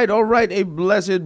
All right. A blessed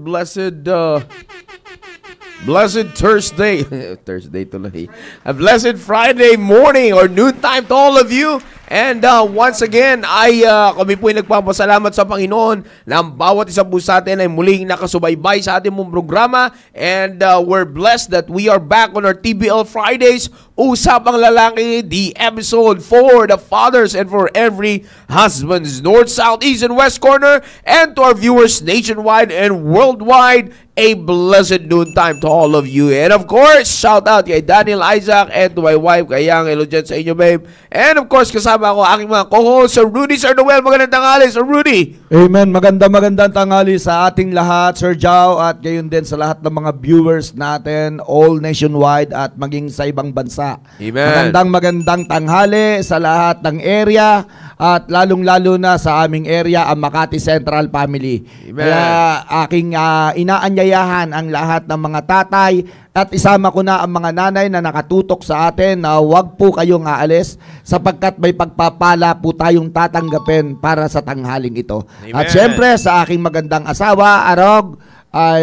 Thursday. Thursday tuloy. A blessed Friday morning or noontime to all of you. And once again, kami po ay nagpapasalamat sa Panginoon na ang bawat isa po sa atin ay muling nakasubaybay sa ating mong programa. And we're blessed that we are back on our TBL Fridays. Usapang Lalaki, the episode for the fathers and for every husbands, north, south, east, and west corner. And to our viewers nationwide and worldwide, a blessed noontime to all of you. And of course, shout out kay Daniel Isaac and to my wife, kay Yang. Hello dyan sa inyo, babe. And of course, kasama ko aking mga co-host, Sir Rudy, Sir Noel. Magandang tanghali, Sir Rudy. Amen. Magandang tanghali sa ating lahat, Sir Jao, at gayon din sa lahat ng mga viewers natin, all nationwide at maging sa ibang bansa. Amen. Magandang tanghali sa lahat ng area at lalong-lalo na sa aming area, ang Makati Central Family. Amen. Kaya aking inaanyayahan ang lahat ng mga tatay at isama ko na ang mga nanay na nakatutok sa atin na huwag po kayong aalis sapagkat may pagpapala po tayong tatanggapin para sa tanghaling ito. Amen. At syempre sa aking magandang asawa, Arog, ay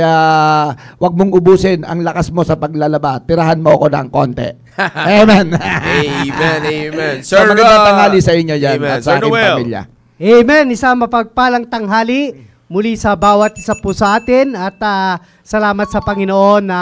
wag mong ubusin ang lakas mo sa paglalaba. Tirahan mo ako ng konti. Amen. Amen. So, magandang tanghali sa inyo yan at sa aking pamilya. Amen. Isang mapagpalang tanghali muli sa bawat isa po sa atin at salamat sa Panginoon na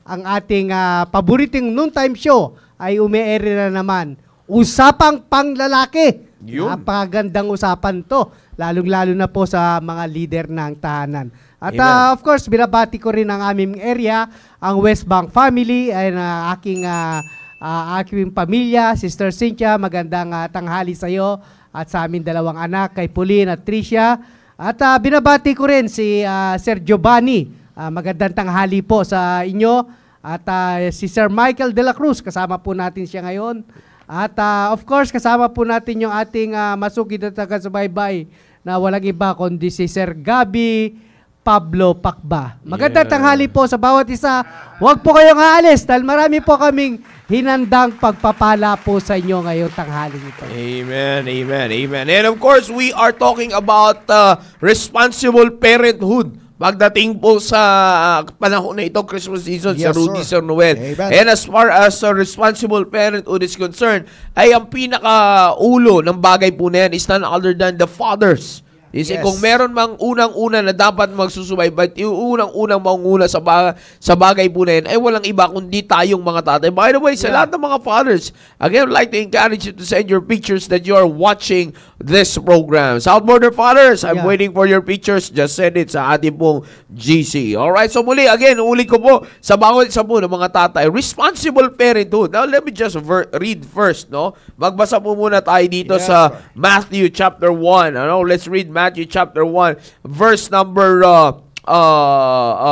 ang ating paboriting noontime show ay umi-air na naman. Usapang Panglalaki. Napakagandang usapan to, lalong-lalo na po sa mga leader ng tahanan. At of course, binabati ko rin ang aming area, ang West Bank family, ay aking pamilya, Sister Cynthia, magandang tanghali sa iyo at sa aming dalawang anak, kay Pauline at Tricia. At binabati ko rin si Sir Giovanni, magandang tanghali po sa inyo. At si Sir Michael de la Cruz, kasama po natin siya ngayon. At of course, kasama po natin yung ating masugid at taga-subaybay na walang iba kundi si Sir Gabi Pablo Pacba. Magandang tanghali po sa bawat isa. Huwag po kayong aalis dahil marami po kaming hinandang pagpapala po sa inyo ngayong tanghali ito. Amen. And of course, we are talking about responsible parenthood. Pagdating po sa panahon na ito, Christmas season, yes, sa Rudy, sir. Sir Noel. Amen. And as far as responsible parenthood is concerned, ay ang pinaka-ulo ng bagay po na yan is none other than the fathers. Kasi Yes. kung meron mang unang-una na dapat magsusubaybay, yung unang-unang maunguna sa bagay po na yun, ay walang iba kundi tayong mga tatay. By the way, sa lahat ng mga fathers, again, I'd like to encourage you to send your pictures that you are watching this program. South Border Fathers, I'm waiting for your pictures. Just send it sa ating pong GC. Alright, so muli, again, uli ko po, sa bawat isa po ng mga tatay, responsible parenthood. Now, let me just read first, no? Magbasa po muna tayo dito sa Matthew chapter 1. Ano? Let's read Matthew chapter 1, verse number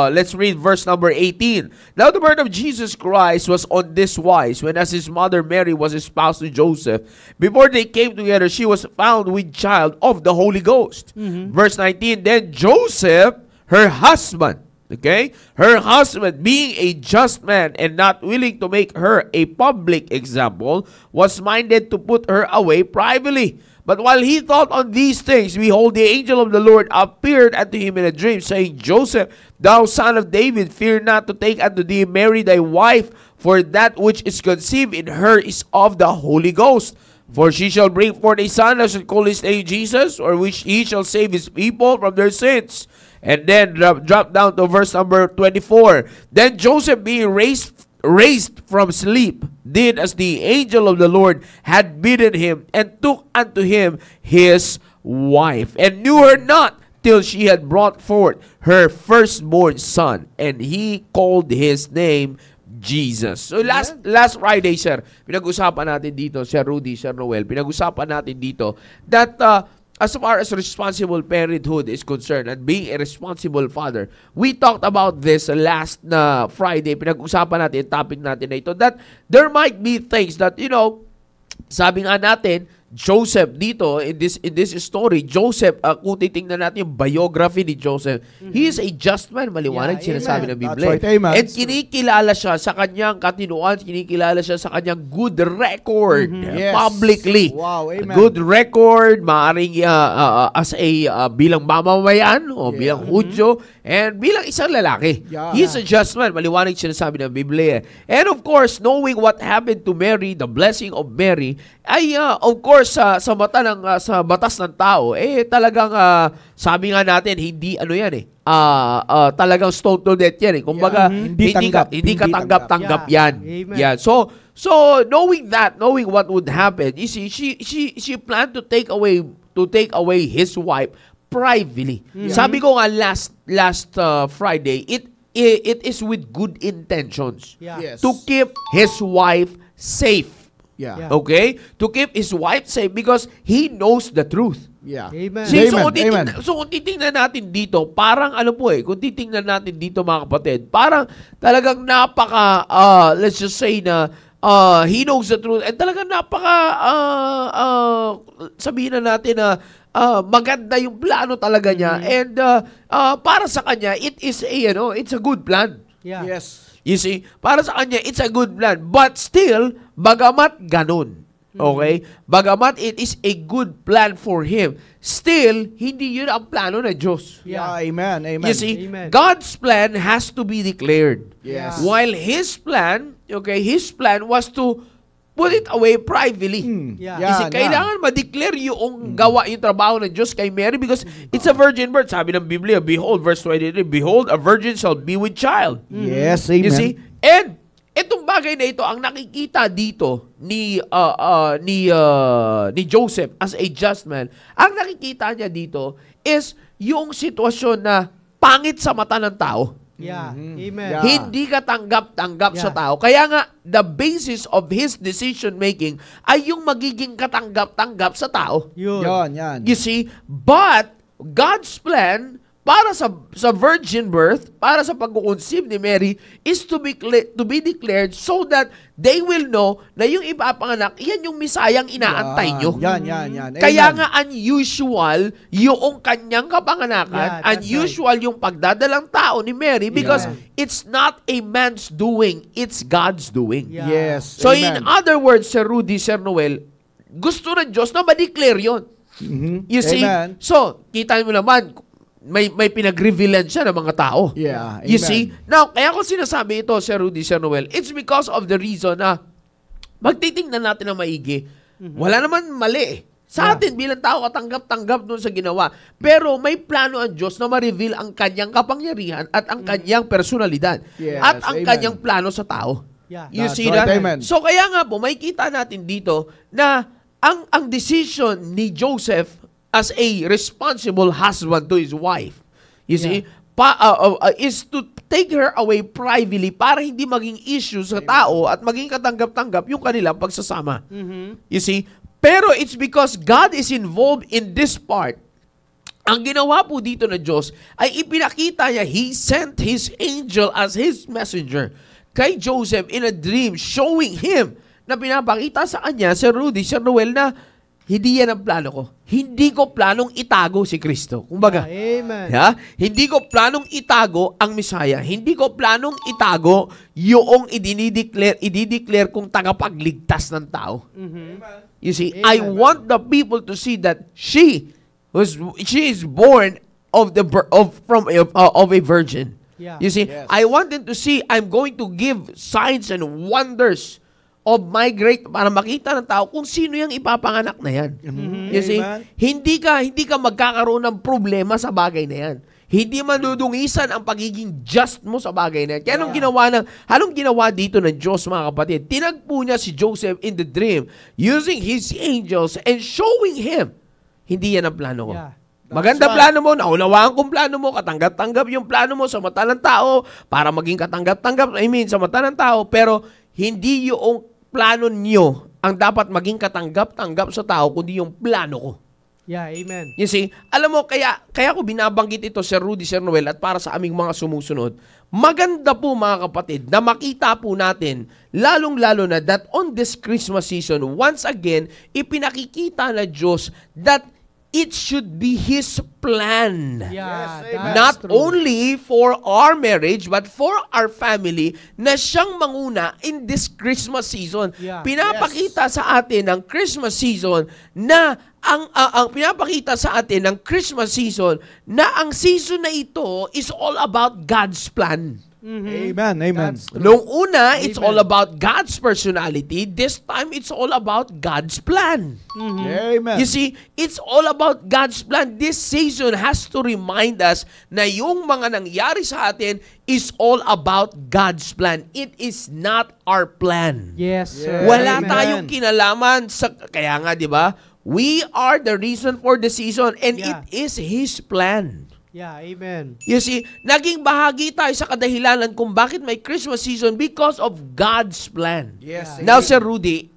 let's read verse number 18. Now the birth of Jesus Christ was on this wise, when as his mother Mary was espoused to Joseph, before they came together, she was found with child of the Holy Ghost. Verse 19, then Joseph, her husband, okay, her husband, being a just man and not willing to make her a public example, was minded to put her away privately. But while he thought on these things, behold, the angel of the Lord appeared unto him in a dream, saying, Joseph, thou son of David, fear not to take unto thee Mary thy wife, for that which is conceived in her is of the Holy Ghost. For she shall bring forth a son, and shall call his name Jesus, or which he shall save his people from their sins. And then drop down to verse number 24. Then Joseph, being raised from sleep, did as the angel of the Lord had bidden him, and took unto him his wife, and knew her not till she had brought forth her firstborn son, and he called his name Jesus. So last Friday, sir, pinag-usapan natin dito, Sir Rudy, Sir Noel, pinag-usapan natin dito that as far as responsible parenthood is concerned and being a responsible father, we talked about this last na Friday. Pinag-usapan natin, topic natin na ito, that there might be things that, you know, sabi nga natin, Joseph dito, in this story, Joseph, kung titingnan natin yung biography ni Joseph, he is a just man, maliwanag sinasabi ng Biblia. That's right, amen. And kinikilala siya sa kanyang katinuan, kinikilala siya sa kanyang good record Yes. publicly. Wow, amen. Good record, maaring as a bilang mamamayan o bilang Hudyo, and bilang isang lalaki. Yeah. He is a just man, maliwanag sinasabi ng Biblia. And of course, knowing what happened to Mary, the blessing of Mary, ay of course, sa mata ng sa batas ng tao, talagang sabi nga natin, hindi ano yan talagang stone to death yan. Kumbaga, hindi katanggap-tanggap yan. Amen. Yeah. So knowing what would happen, you see, she planned to take away his wife privately. Sabi ko nga last Friday, it is with good intentions Yes. to keep his wife safe. Yeah. Okay? To keep his wife safe because he knows the truth. Yeah. Amen. See, Amen. so kung titingnan natin dito, parang kung titingnan natin dito mga kapatid, parang talagang let's just say na he knows the truth and talagang sabihin na natin na maganda yung plano talaga niya and para sa kanya, it's a good plan. Yeah. Yes. You see, para sa kanya, it's a good plan. But still, bagamat ganun, okay? Bagamat it is a good plan for him, still, hindi yun ang plano ng Diyos. Yeah. Amen. Amen. You see, Amen. God's plan has to be declared. Yes. While His plan was to put it away privately. Yeah. Kasi kailangan ma-declare yung yung trabaho ng Diyos kay Mary because it's a virgin birth. Sabi ng Biblia, behold, verse 23, behold, a virgin shall be with child. Yes. Amen. You see? And itong bagay na ito, ang nakikita dito ni Joseph as a just man, ang nakikita niya dito is yung sitwasyon na pangit sa mata ng tao. Yeah. Amen. Yeah. Hindi ka tanggap-tanggap sa tao. Kaya nga, the basis of his decision making ay yung magiging katanggap-tanggap sa tao. Yun. Yan. You see? But, God's plan para sa virgin birth, para sa pag-conceive ni Mary, is to be declared so that they will know na yung ipapanganak, yan yung misayang inaantay nyo. Yan. Kaya Amen. nga unusual yung kanyang kapanganakan, Yeah, that's unusual yung pagdadalang tao ni Mary because it's not a man's doing, it's God's doing. Yeah. Yes. So Amen. in other words, Sir Rudy, Sir Noel, gusto ng Diyos na ma-declare yun. You see? Amen. So, kita mo naman, may pinag-revealan siya ng mga tao. Yeah. You Amen. see? Now, kaya ko sinasabi ito, Sir Rudy, Sir Noel, it's because of the reason na magtitingnan natin ng maigi. Wala naman mali Sa atin, bilang tao, katanggap-tanggap doon sa ginawa. Pero may plano ang Diyos na ma-reveal ang kanyang kapangyarihan at ang kanyang personalidad. Yes, At ang amen. kanyang plano sa tao. Yeah. You That's see right, that? amen. So kaya nga po, may kita natin dito na ang decision ni Joseph as a responsible husband to his wife, you see, is to take her away privately para hindi maging issue sa tao at maging katanggap-tanggap yung kanilang pagsasama. You see? Pero it's because God is involved in this part. Ang ginawa po dito na Diyos ay ipinakita niya, He sent His angel as His messenger kay Joseph in a dream, showing him na pinapakita sa kanya, Sir Rudy, Sir Noel, na hindi yan ang plano ko. Hindi ko planong itago si Kristo. Kumbaga, Amen. hindi ko planong itago ang Messiah. Hindi ko planong itago yung idideclare kong tagapagligtas ng tao. You see, Amen. I want the people to see that she is born of a virgin. Yeah. You see, Yes. I want them to see I'm going to give signs and wonders of my great, para makita ng tao kung sino yung ipapanganak na yan. You see, Amen. hindi ka magkakaroon ng problema sa bagay na yan. Hindi madudungisan ang pagiging just mo sa bagay na yan. Kaya anong ginawa dito ng Diyos, mga kapatid? Tinagpo niya si Joseph in the dream using his angels and showing him, hindi yan ang plano ko. Yeah. Maganda That's plano mo, naunawaan kong plano mo, katanggap-tanggap yung plano mo sa mata ng tao para maging katanggap-tanggap, sa mata ng tao, pero hindi yung plano niyo ang dapat maging katanggap-tanggap sa tao, kundi yung plano ko. Yeah, amen. You see, alam mo, kaya ko binabanggit ito, Sir Rudy, Sir Noel, at para sa aming mga sumusunod, maganda po mga kapatid, na makita po natin, lalong-lalo na that on this Christmas season, once again, ipinakikita na Diyos that it should be His plan. Yeah, Yes, amen. that's Not true. only for our marriage, but for our family, na siyang manguna in this Christmas season. Yeah. Pinapakita sa atin ng Christmas season na ang pinapakita sa atin ng Christmas season na ang season na ito is all about God's plan. Amen. Amen. That's true. Noong una, it's Amen. all about God's personality. This time, it's all about God's plan. Amen. You see, it's all about God's plan. This season has to remind us na yung mga nangyari sa atin is all about God's plan. It is not our plan. Yes, sir. Wala Amen. tayong kinalaman sa, kaya nga, di ba? We are the reason for the season and Yeah. it is His plan. Yeah, amen. You see, naging bahagi tayo sa kadahilanan kung bakit may Christmas season because of God's plan. Yes. Now, Sir Rudy,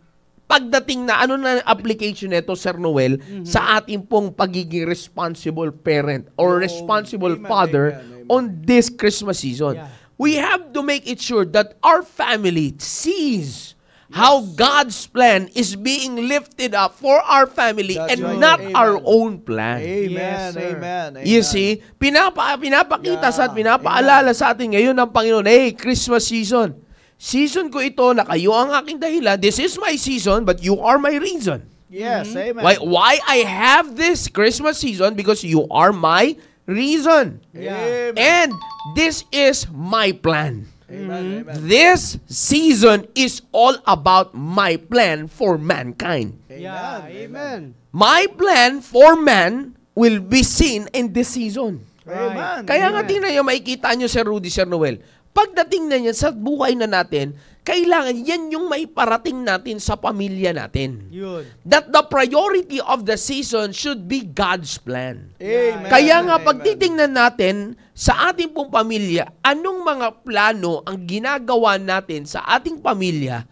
pagdating na, ano na application nito, Sir Noel, sa ating pong pagiging responsible parent or responsible Amen, father amen, amen. on this Christmas season? Yeah. We have to make it sure that our family sees how God's plan is being lifted up for our family That's and right. not Amen. our own plan. Amen. Yes, sir. Amen. You Amen. see, pinapakita sa at Yeah. pinapaalala sa atin ngayon ng Panginoon, hey, Christmas season. Season ko ito na kayo ang aking dahilan. This is my season, but you are my reason. Yes. Amen. Why I have this Christmas season? Because you are my reason. Yeah. Amen. And this is my plan. Amen. Amen. This season is all about my plan for mankind. Yeah, amen. My plan for man will be seen in this season. Amen. Kaya nga Amen. tingnan nyo, makikita nyo Sir Rudy, Sir Noel, pagdating na yan sa buhay na natin, kailangan yan yung may parating natin sa pamilya natin. Yun. That the priority of the season should be God's plan. Amen. Kaya nga, Amen. pag titingnan natin sa ating pong pamilya, anong mga plano ang ginagawa natin sa ating pamilya,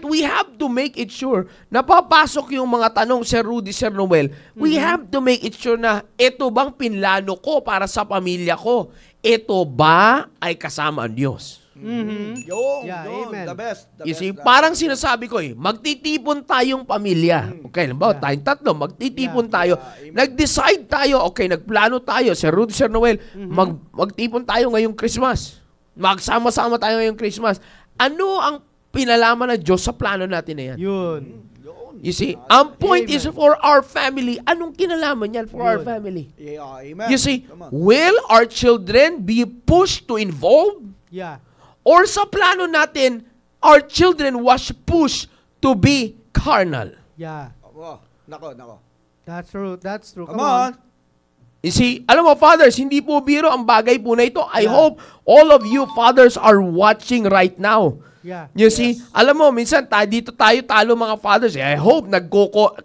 we have to make it sure na papasok yung mga tanong, Sir Rudy, Sir Noel, we have to make it sure na ito bang pinlano ko para sa pamilya ko? Ito ba ay kasama ang Diyos? Yung, Yeah, yung, amen. the best. The You best, see, the parang best. magtitipon tayo, magtitipon tayong pamilya. Okay, halimbawa, Yeah. tayong tatlo, magtitipon Yeah. tayo. Yeah, amen. Nag-decide tayo, okay, nagplano tayo, Sir Rudy, Sir Noel, magtipon tayo ngayong Christmas. Magsama-sama tayo ngayong Christmas. Ano ang pinalaman ng Diyos sa plano natin na yan? Yun. Yun. You see, ang point Amen. is for our family. Anong kinalaman yan for our Yun. family? Yeah, amen. You see, Come on. will our children be pushed to involve? Yeah. Or sa plano natin, our children was pushed to be carnal. Yeah. Aba. Nako. That's true. That's true. Come on. You see, alam mo, fathers, hindi po biro ang bagay po na ito. I Yeah. hope all of you fathers are watching right now. Yeah. You see, alam mo, minsan dito tayo talo mga fathers. I hope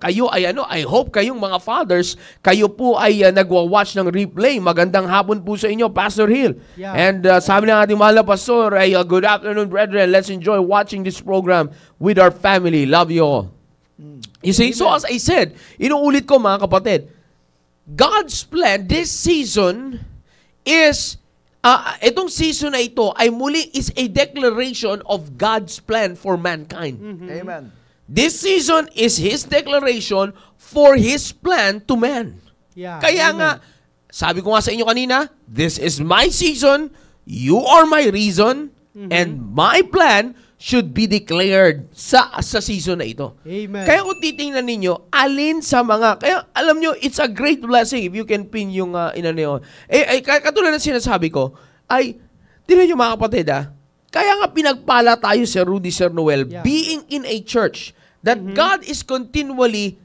kayo ay I hope kayong mga fathers, kayo po ay nagwa-watch ng replay. Magandang hapon po sa inyo, Pastor Hill. Yeah. And sabi ng ating mahal na pastor, ay good afternoon, brethren. Let's enjoy watching this program with our family. Love you all. You see, so as I said, inuulit ko mga kapatid, God's plan this season is itong season na ito ay muli is a declaration of God's plan for mankind. Amen. This season is His declaration for His plan to man. Yeah. Kaya Amen. nga, sabi ko nga sa inyo kanina, this is my season, you are my reason, and my plan should be declared sa season na ito. Amen. Kaya kung titingnan ninyo, alin sa mga, kaya alam nyo, it's a great blessing if you can pin yung inano yun. Katulad ng sinasabi ko, ay, tingnan nyo mga kapatid kaya nga pinagpala tayo si Rudy Sir Noel, Yeah. being in a church, that God is continually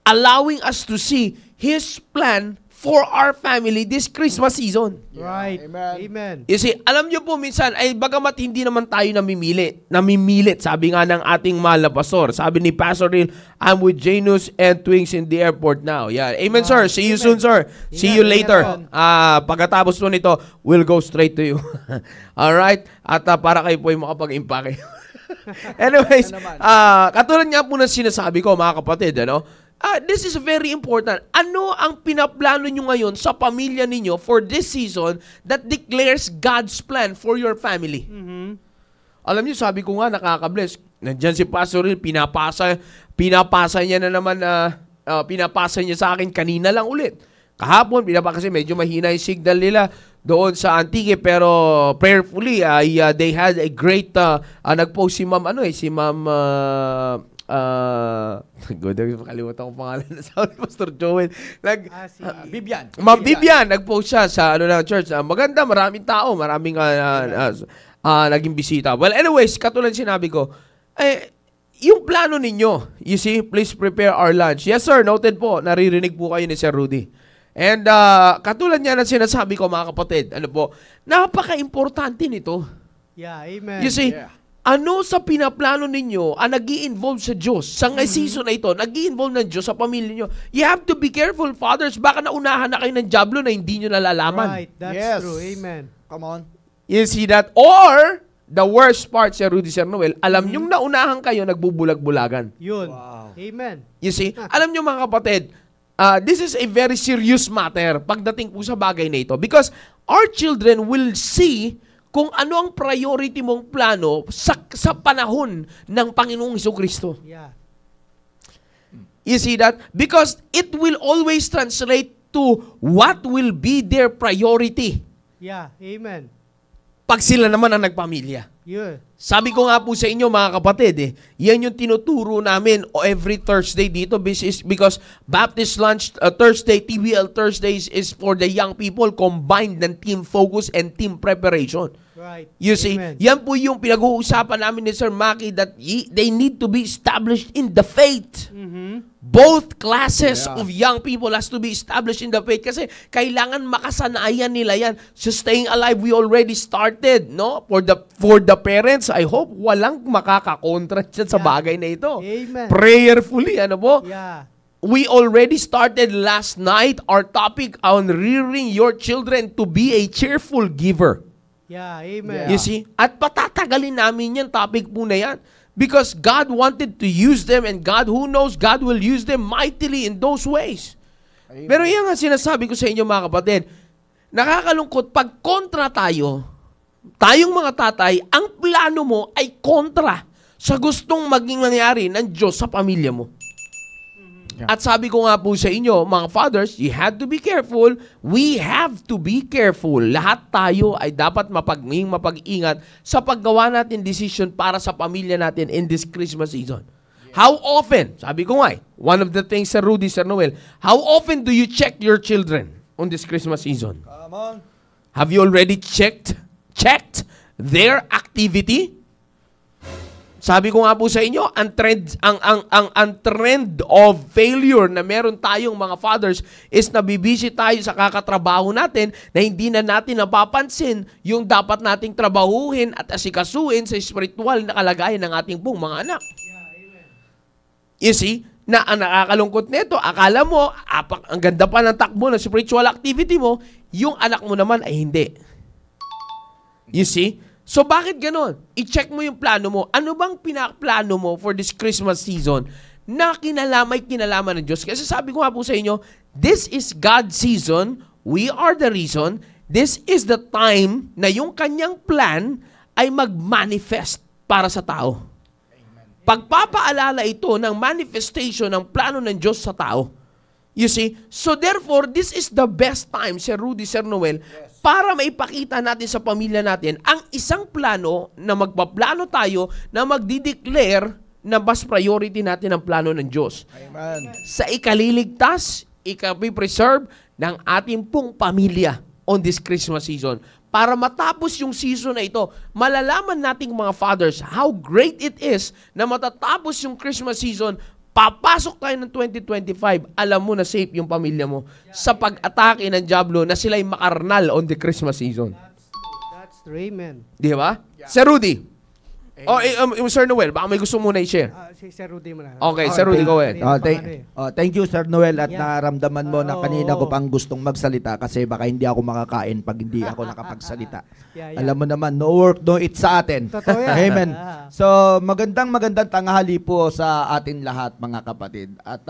allowing us to see His plan for our family this Christmas season. Right. Amen. Amen. You see, alam nyo po minsan, ay bagamat hindi naman tayo namimilit, sabi nga ng ating mahal na pastor, sabi ni Pastor Hill, I'm with Janus and Twings in the airport now. Yeah. Amen, sir. See you soon, sir. See you later. Pagkatapos po nito, we'll go straight to you. Alright? At para kayo po yung makapag-impake. Anyways, katulad nga po ng sinasabi ko, mga kapatid, this is very important. Ano ang pinaplano nyo ngayon sa pamilya ninyo for this season that declares God's plan for your family? Alam niyo, sabi ko nga, nakaka-bless. Nandiyan si Pastor Hill, pinapasa niya na naman, pinapasa niya sa akin kanina lang ulit. Kahapon, kasi medyo mahina yung signal nila doon sa Antique, pero prayerfully, they had a great, nag-post si Ma'am, si Ma'am, kalimutan ko pangalan na sa Pastor Joel. Bibian. Ma'am Bibian, nag-post siya sa church. Maganda, maraming tao, maraming naging bisita. Well, anyways, katulad sinabi ko, yung plano ninyo, you see, please prepare our lunch. Yes, sir, noted po. Naririnig po kayo ni Sir Rudy. And katulad niya na sinasabi ko, mga kapatid, napaka-importante nito. Yeah, amen. You see, Yeah. ano sa pinaplano ninyo ang nag-i-involve sa Diyos sa season na ito, nag-i-involve ng Diyos sa pamilya nyo. You have to be careful, fathers. Baka naunahan na kayo ng diablo na hindi nyo nalalaman. Right. That's Yes. true. Amen. Come on. You see that? Or, the worst part, Sir Rudy, Sir Noel, alam nyong naunahan kayo, nagbubulag-bulagan. Yun. Wow. Amen. You see? Alam nyo mga kapatid, this is a very serious matter pagdating po sa bagay na ito. Because our children will see kung ano ang priority mong plano sa panahon ng Panginoong Jesucristo. Yeah. You see that? Because it will always translate to what will be their priority Yeah. Amen. pag sila naman ang nagpamilya. Yeah. Sabi ko nga po sa inyo mga kapatid, yan yung tinuturo namin every Thursday dito because Baptist Lunch Thursday, TBL Thursdays is for the young people combined ng team focus and team preparation. Right. You see, Amen. yan po yung pinag-uusapan namin ni Sir Maki that they need to be established in the faith. Both classes of young people has to be established in the faith kasi kailangan makasanayan nila yan. So staying alive, we already started, no? For the parents, I hope walang makakakontra dyan sa bagay na ito. Amen. Prayerfully, ano po? Yeah. We already started last night our topic on rearing your children to be a cheerful giver. Yeah. Amen. You see? At patatagalin namin yan, topic po na yan. Because God wanted to use them and God, who knows, God will use them mightily in those ways. Amen. Pero yan nga sinasabi ko sa inyo mga kapatid, nakakalungkot, pag kontra tayo, tayong mga tatay, ang plano mo ay kontra sa gustong maging nangyari ng Diyos sa pamilya mo. Yeah. At sabi ko nga po sa inyo, mga fathers, you have to be careful. We have to be careful. Lahat tayo ay dapat mapag-ingat sa paggawa natin decision para sa pamilya natin in this Christmas season. Yeah. How often, sabi ko nga, one of the things Sir Rudy, Sir Noel, how often do you check your children on this Christmas season? Come on. Have you already checked their activity? Sabi ko nga po sa inyo, ang trend of failure na meron tayong mga fathers is nabibisi tayo sa kakatrabaho natin na hindi na natin napapansin yung dapat nating trabahuhin at asikasuhin sa spiritual na kalagayan ng ating pong mga anak. You see, na ang nakakalungkot nito, akala mo, ang ganda pa ng takbo ng spiritual activity mo, yung anak mo naman ay hindi. You see? So bakit ganon? I-check mo yung plano mo. Ano bang pinaplano mo for this Christmas season na kinalaman ng Diyos? Kasi sabi ko nga po sa inyo, this is God's season. We are the reason. This is the time na yung kanyang plan ay mag-manifest para sa tao. Pagpapaalala ito ng manifestation ng plano ng Diyos sa tao. You see? So therefore, this is the best time, Sir Rudy, Sir Noel, para maipakita natin sa pamilya natin ang isang plano na magpaplano tayo na magdi-declare na mas priority natin ang plano ng Diyos. Amen. Sa ikaliligtas, ikapipreserve ng ating pong pamilya on this Christmas season. Para matapos yung season na ito, malalaman nating mga fathers how great it is na matatapos yung Christmas season. Papasok tayo ng 2025, alam mo na safe yung pamilya mo sa pag-atake ng Diablo na sila'y makarnal on the Christmas season. That's true, amen. Di ba? Yeah. Sir Rudy. Sir Noel, baka may gusto muna i-share. Si Sir Rudy mo na. Okay, Sir Rudy, go ahead. Thank you, Sir Noel, at Yeah. naramdaman mo na kanina ko pang gustong magsalita kasi baka hindi ako makakain pag hindi ako nakapagsalita. Yeah. Alam mo naman, no work, no eat sa atin. Totoo yan. Amen. So, magandang tanghali po sa atin lahat, mga kapatid. At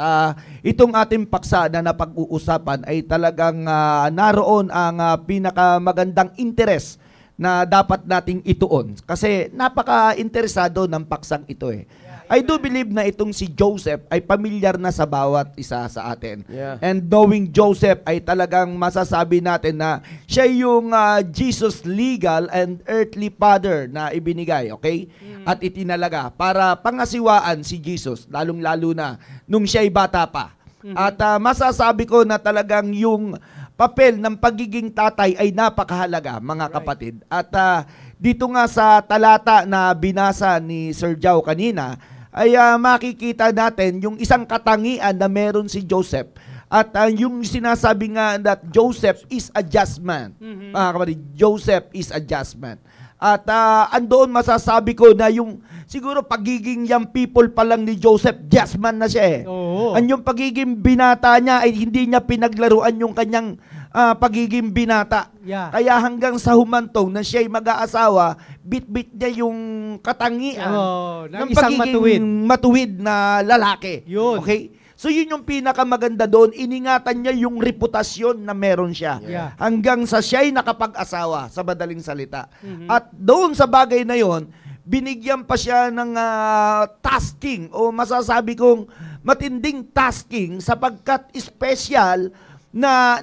itong ating paksa na napag-uusapan ay talagang naroon ang pinakamagandang interes na dapat nating ituon. Kasi napaka-interesado ng paksang ito eh. I do believe na itong si Joseph ay pamilyar na sa bawat isa sa atin. Yeah. And knowing Joseph ay talagang masasabi natin na siya yung Jesus' legal and earthly father na ibinigay, okay? At itinalaga para pangasiwaan si Jesus, lalong-lalo na nung siya'y bata pa. At masasabi ko na talagang yung papel ng pagiging tatay ay napakahalaga, mga kapatid. At dito nga sa talata na binasa ni Sir Jao kanina, ay makikita natin yung isang katangian na meron si Joseph. At yung sinasabi nga that Joseph is a just man. Mga kapatid, Joseph is a just man. At andoon masasabi ko na yung siguro pagiging young people pa lang ni Joseph, just man na siya eh. Oo. Ang yung pagiging binata niya ay hindi niya pinaglaruan yung kanyang pagiging binata. Yeah. Kaya hanggang sa humantong na siya'y mag-aasawa, bit-bit niya yung katangian ng isang matuwid na lalaki. Yun. Okay? So yun yung pinakamaganda doon, iningatan niya yung reputasyon na meron siya. Yeah. Hanggang sa siya'y nakapag-asawa, sa madaling salita. At doon sa bagay na yon, binigyan pa siya ng tasking o masasabi kong matinding tasking sapagkat special na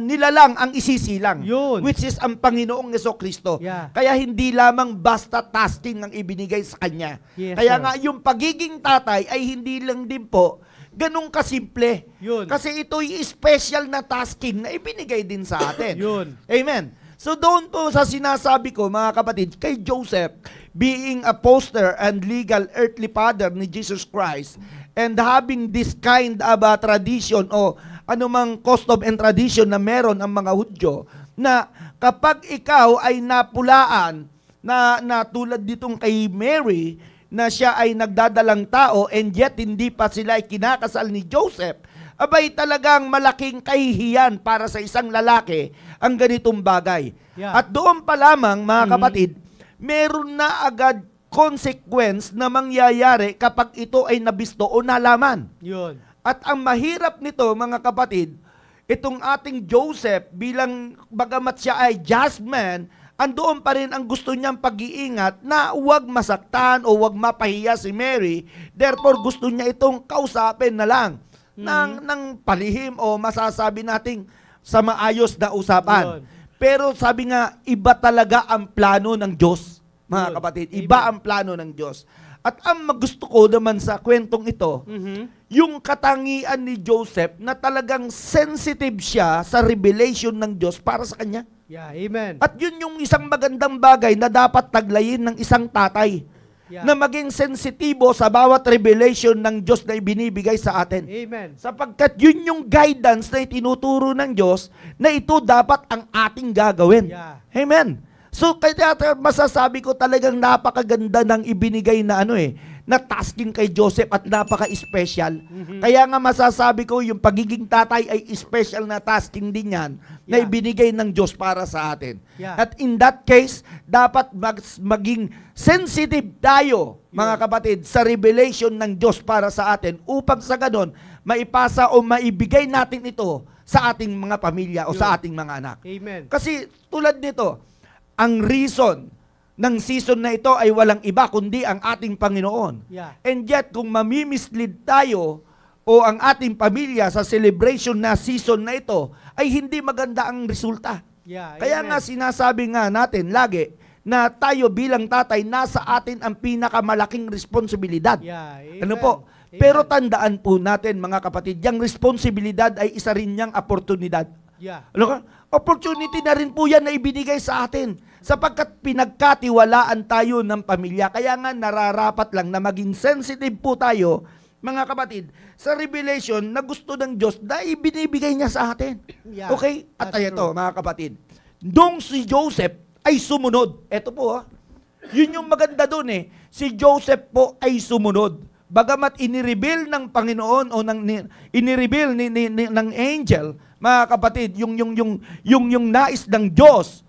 nilalang ang isisilang. Yun. Which is ang Panginoong Jesucristo. Yeah. Kaya hindi lamang basta tasking ang ibinigay sa kanya. Yes, Kaya sir. nga yung pagiging tatay ay hindi lang din po ganun kasimple. Yun. Kasi ito'y special na tasking na ibinigay din sa atin. Yun. Amen. So doon po sa sinasabi ko, mga kapatid, kay Joseph, being a poster and legal earthly father ni Jesus Christ, and having this kind of tradition o anumang custom and tradition na meron ang mga Hudyo, na kapag ikaw ay napulaan, na tulad ditong kay Mary, na siya ay nagdadalang tao and yet hindi pa sila ay kinakasal ni Joseph, abay talagang malaking kahihiyan para sa isang lalaki ang ganitong bagay. Yeah. At doon pa lamang, mga kapatid, meron na agad consequence na mangyayari kapag ito ay nabisto o nalaman. Yun. At ang mahirap nito, mga kapatid, itong ating Joseph bilang bagamat siya ay just man, andoon pa rin ang gusto niyang pag-iingat na huwag masaktan o huwag mapahiya si Mary. Therefore, gusto niya itong kausapin na lang ng palihim o masasabi nating sa maayos na usapan. Yun. Pero sabi nga, iba talaga ang plano ng Diyos, mga Yun. kapatid. Iba Amen. ang plano ng Diyos. At ang gusto ko naman sa kwentong ito, yung katangian ni Joseph na talagang sensitive siya sa revelation ng Diyos para sa kanya. Yeah, amen. At yun yung isang magandang bagay na dapat taglayin ng isang tatay. Yeah. na maging sensitibo sa bawat revelation ng Diyos na ibinibigay sa atin. Amen. Sapagkat yun yung guidance na itinuturo ng Diyos na ito dapat ang ating gagawin. Yeah. Amen. So, kaya masasabi ko talagang napakaganda ng ibinigay na na tasking kay Joseph at napaka-special. Kaya nga masasabi ko yung pagiging tatay ay special na tasking din yan na Yeah. ibinigay ng Diyos para sa atin. Yeah. At in that case, dapat maging sensitive tayo, mga kapatid, sa revelation ng Diyos para sa atin upang sa ganon, maipasa o maibigay natin ito sa ating mga pamilya o sa ating mga anak. Amen. Kasi tulad nito, ang reason ng season na ito ay walang iba kundi ang ating Panginoon. Yeah. And yet, kung mamimislead tayo o ang ating pamilya sa celebration na season na ito, ay hindi maganda ang resulta. Yeah. Kaya Amen. nga sinasabi nga natin lagi na tayo bilang tatay, nasa atin ang pinakamalaking responsibilidad. Yeah. Amen. Ano po? Amen. Pero tandaan po natin mga kapatid, yung responsibilidad ay isa rin niyang oportunidad. Yeah. Ano ka? Opportunity na rin po yan na ibinigay sa atin. Sapagkat pinagkatiwalaan tayo ng pamilya. Kaya nga nararapat lang na maging sensitive po tayo, mga kapatid, sa revelation na gusto ng Diyos na ibinibigay niya sa atin. Yeah, Okay? At that's ito, true. mga kapatid, nung si Joseph ay sumunod. Ito po, yun yung maganda dun Si Joseph po ay sumunod. Bagamat inireveal ng Panginoon o inireveal ng angel, mga kapatid, yung nais ng Diyos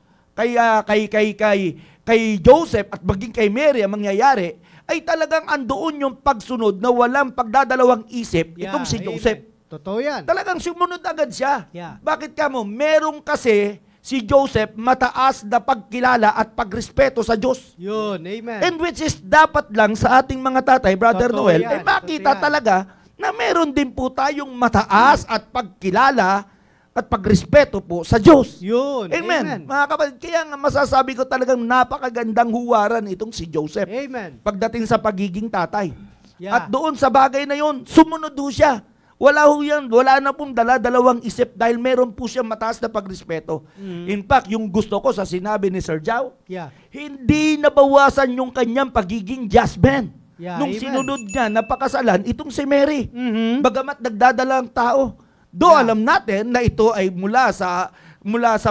kay Joseph at maging kay Mary ang mangyayari, ay talagang andoon yung pagsunod na walang pagdadalawang isip itong si Amen. Joseph. Totoo yan. Talagang sumunod agad siya. Yeah. Bakit ka mo? Merong kasi si Joseph mataas na pagkilala at pagrespeto sa Diyos. Yun. Amen. And which is dapat lang sa ating mga tatay, Brother Totoo Noel, yan, makita totoo yan. talaga na meron din po tayong mataas at pagkilala at pagrespeto po sa Diyos. Yun. Amen. Mga kapatid, kaya nga masasabi ko talagang napakagandang huwaran itong si Joseph Amen. pagdating sa pagiging tatay. Yeah. At doon sa bagay na yon, sumunod ho siya. Wala ho yan, wala na pong dala-dalawang isip dahil meron po siya mataas na pagrespeto. In fact, yung gusto ko sa sinabi ni Sir Jao, Yeah. hindi nabawasan yung kanyang pagiging just man. Yeah, Nung amen. sinunod niya, napakasalan itong si Mary. Mhm. Bagamat nagdadala ang tao. Yeah. Alam natin na ito ay mula sa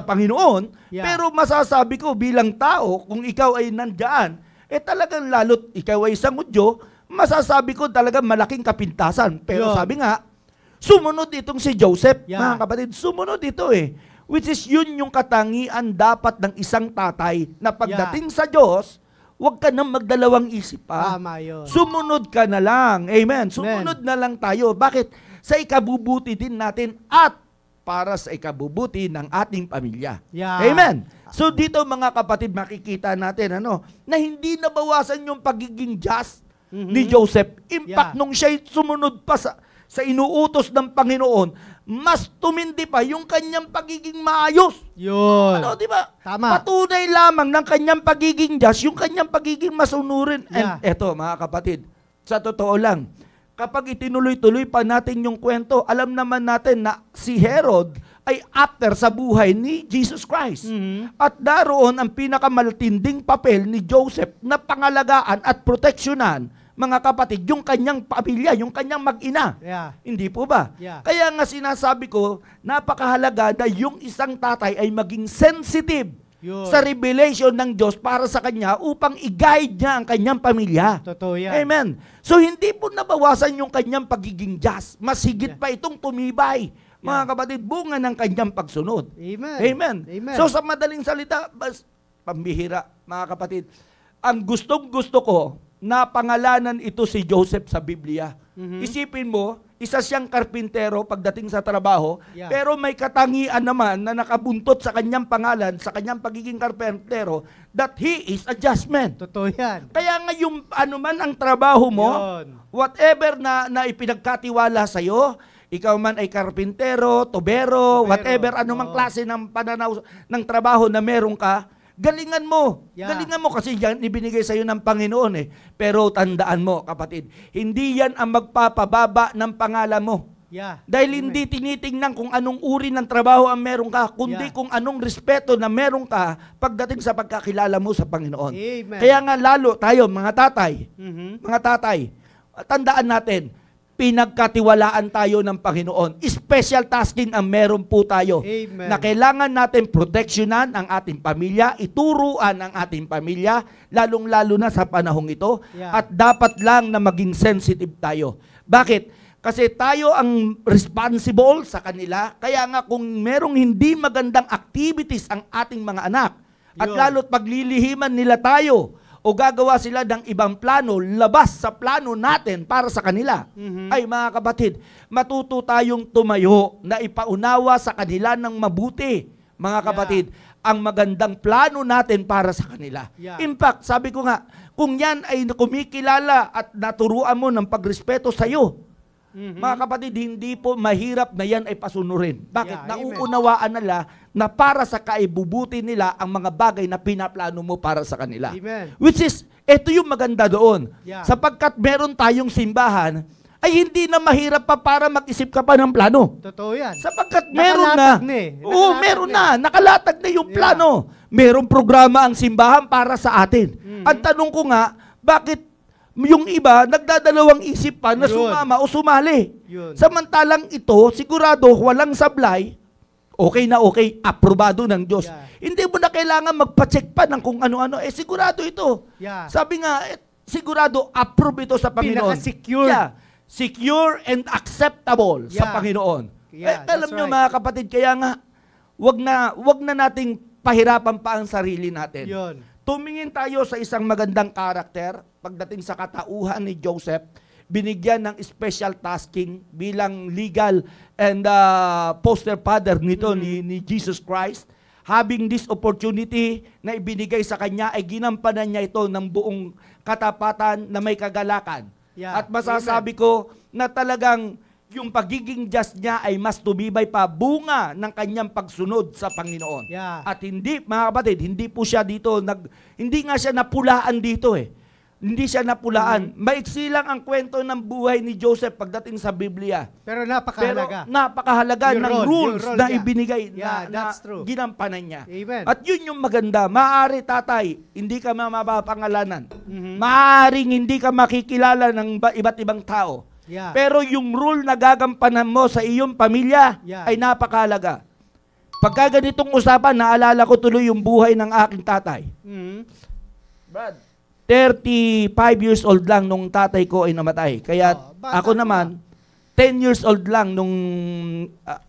Panginoon, Yeah. pero masasabi ko bilang tao, kung ikaw ay nandyan, talagang lalo't ikaw ay isang Hudyo, masasabi ko talagang malaking kapintasan. Pero Yun. sabi nga, sumunod itong si Joseph, Yeah. mga kapatid, sumunod ito Which is yun yung katangian dapat ng isang tatay na pagdating sa Diyos, huwag ka nang magdalawang isip pa. Tama yun. Sumunod ka na lang. Amen. Sumunod na lang tayo. Bakit? Sa ikabubuti din natin at para sa ikabubuti ng ating pamilya. Yeah. Amen. So dito mga kapatid, makikita natin na hindi nabawasan yung pagiging just ni Joseph. In fact, Yeah. nung siya'y sumunod pa sa inuutos ng Panginoon, mas tumindi pa yung kanyang pagiging maayos. Yun. Di ba? Tama. Patunay lamang ng kanyang pagiging just, yung kanyang pagiging masunurin. Yeah. And eto, mga kapatid, sa totoo lang, kapag itinuloy-tuloy pa natin yung kwento, alam naman natin na si Herod ay after sa buhay ni Jesus Christ. Mhm. At daroon ang pinakamaltinding papel ni Joseph na pangalagaan at proteksyonan, mga kapatid, yung kanyang pamilya, yung kanyang mag-ina. Yeah. Hindi po ba? Yeah. Kaya nga sinasabi ko, napakahalaga na yung isang tatay ay maging sensitive Yun. sa revelation ng Diyos para sa kanya upang i-guide niya ang kanyang pamilya. Totoo yan. Amen. So hindi po nabawasan yung kanyang pagiging just. Mas higit pa itong tumibay. Mga kapatid, bunga ng kanyang pagsunod. Amen. Amen. Amen. So sa madaling salita, pambihira, mga kapatid, ang gustong-gusto ko na pangalanan ito si Joseph sa Biblia. Isipin mo, isa siyang karpintero pagdating sa trabaho, Yeah. pero may katangian naman na nakabuntot sa kanyang pangalan, sa kanyang pagiging karpintero, that he is a just man. Totoo yan. Kaya nga yung anuman ang trabaho mo, Yun. whatever na ipinagkatiwala sa'yo, ikaw man ay karpintero, tubero, whatever, anumang oo. klase ng pananaw ng trabaho na meron ka, galingan mo. Yeah. Galingan mo kasi yan ibinigay sa'yo ng Panginoon Pero tandaan mo, kapatid, hindi yan ang magpapababa ng pangalan mo. Yeah. Dahil Amen. hindi tinitingnan kung anong uri ng trabaho ang meron ka, kundi Yeah. kung anong respeto na meron ka pagdating sa pagkakilala mo sa Panginoon. Amen. Kaya nga lalo tayo, mga tatay, Mhm. mga tatay, tandaan natin, pinagkatiwalaan tayo ng Panginoon. Special tasking ang meron po tayo. Amen. Na kailangan natin proteksyonan ang ating pamilya, ituruan ang ating pamilya, lalong-lalo na sa panahong ito. Yeah. At dapat lang na maging sensitive tayo. Bakit? Kasi tayo ang responsible sa kanila. Kaya nga kung merong hindi magandang activities ang ating mga anak, at Yun. lalo't paglilihiman nila tayo, o gagawa sila ng ibang plano, labas sa plano natin para sa kanila. Mhm. Ay mga kapatid, matuto tayong tumayo na ipaunawa sa kanila ng mabuti, mga kapatid, ang magandang plano natin para sa kanila. Yeah. In fact, sabi ko nga, kung yan ay kumikilala at naturuan mo ng pagrespeto sa iyo, Mhm. mga kapatid, hindi po mahirap na yan ay pasunurin. Bakit? Yeah, amen. Nauunawaan nila na para sa kaibubuti nila ang mga bagay na pinaplano mo para sa kanila. Amen. Which is, ito yung maganda doon. Yeah. Sapagkat meron tayong simbahan, ay hindi na mahirap pa para mag-isip ka pa ng plano. Totoo yan. Sapagkat meron na. Nakalatag na eh. Oo, Nakalatag meron na na. Nakalatag na yung Yeah. plano. Merong programa ang simbahan para sa atin. Mhm. Ang tanong ko nga, bakit yung iba nagdadalawang isip pa na Yun. sumama o sumali? Yun. Samantalang ito, sigurado, walang sablay, okay na okay, aprobado ng Diyos. Yeah. Hindi mo na kailangan magpa-check pa ng kung ano-ano. Sigurado ito. Yeah. Sabi nga, sigurado, approve ito sa Panginoon. Pinaka-secure. Yeah. Secure and acceptable sa Yeah. Panginoon. Yeah, Alam that's nyo right. mga kapatid, kaya nga, wag na nating pahirapan pa ang sarili natin. Yun. Tumingin tayo sa isang magandang karakter pagdating sa katauhan ni Joseph, binigyan ng special tasking bilang legal and poster father nito ni Jesus Christ. Having this opportunity na ibinigay sa kanya, ay ginampanan niya ito ng buong katapatan na may kagalakan. Yeah. At masasabi ko na talagang yung pagiging just niya ay mas tumibay pa bunga ng kanyang pagsunod sa Panginoon. Yeah. At hindi, mga kapatid, hindi po siya dito, hindi nga siya napulaan dito eh. Hindi siya napulaan. Maiksi lang ang kwento ng buhay ni Joseph pagdating sa Biblia. Pero napakahalaga. Pero napakahalaga Yung ng role, rules yung role na niya. ibinigay Yeah, na that's true. ginampanan niya. Amen. At yun yung maganda. Maaari, tatay, hindi ka mapapangalanan. Mhm. Maaring hindi ka makikilala ng iba't ibang tao. Yeah. Pero yung rule na gagampanan mo sa iyong pamilya Yeah. ay napakahalaga. Pagka ganitong usapan, naalala ko tuloy yung buhay ng aking tatay. Mhm. Brad, 35 years old lang nung tatay ko ay namatay. Kaya bata ako pa. naman, 10 years old lang nung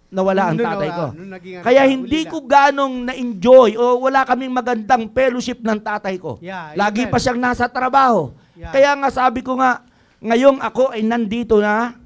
nawala ang Nung tatay ko. nung naging ano Kaya ka, hindi ulila. ko ganong na-enjoy o wala kaming magandang fellowship ng tatay ko. Yeah, Lagi amen. pa siyang nasa trabaho. Yeah. Kaya nga sabi ko nga, ngayong ako ay nandito na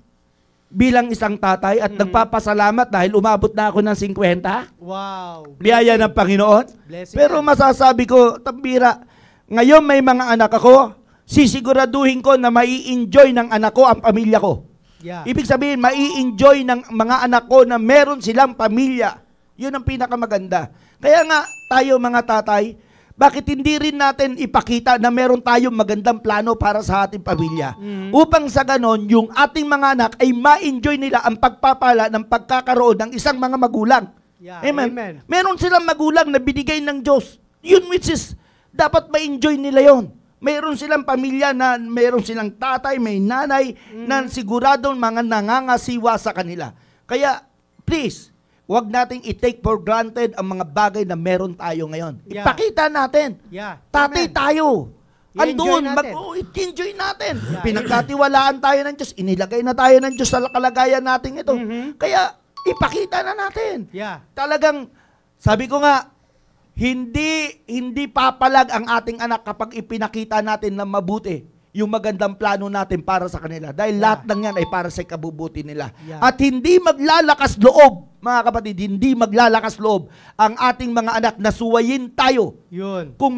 bilang isang tatay at nagpapasalamat dahil umabot na ako ng 50. Wow. Biyaya ng Panginoon. Blessing Pero yan. masasabi ko, tambira, ngayon may mga anak ako, sisiguraduhin ko na mai-enjoy ng anak ko ang pamilya ko. Yeah. Ibig sabihin, mai-enjoy ng mga anak ko na meron silang pamilya. Yun ang pinakamaganda. Kaya nga, tayo mga tatay, bakit hindi rin natin ipakita na meron tayong magandang plano para sa ating pamilya? Upang sa ganon, yung ating mga anak ay ma-enjoy nila ang pagpapala ng pagkakaroon ng isang mga magulang. Yeah, Amen. amen. Meron silang magulang na binigay ng Diyos. Yun which is, dapat ma-enjoy nila yon. Meron silang pamilya na meron silang tatay, may nanay, na siguradong mga nangangasiwa sa kanila. Kaya, please, huwag nating i-take for granted ang mga bagay na meron tayo ngayon. Yeah. Ipakita natin. Yeah. Tatay Amen. tayo. I-enjoy Andun, natin. i-enjoy natin. Yeah, Pinagkatiwalaan tayo ng Diyos. Inilagay na tayo ng Diyos sa kalagayan natin ito. Mhm. Kaya, ipakita na natin. Yeah. Talagang, sabi ko nga, hindi papalag ang ating anak kapag ipinakita natin na mabuti yung magandang plano natin para sa kanila. Dahil lahat ng yan ay para sa ikabubuti nila. Yeah. At hindi maglalakas loob, mga kapatid, hindi maglalakas loob ang ating mga anak na suwayin tayo. Yun. Kung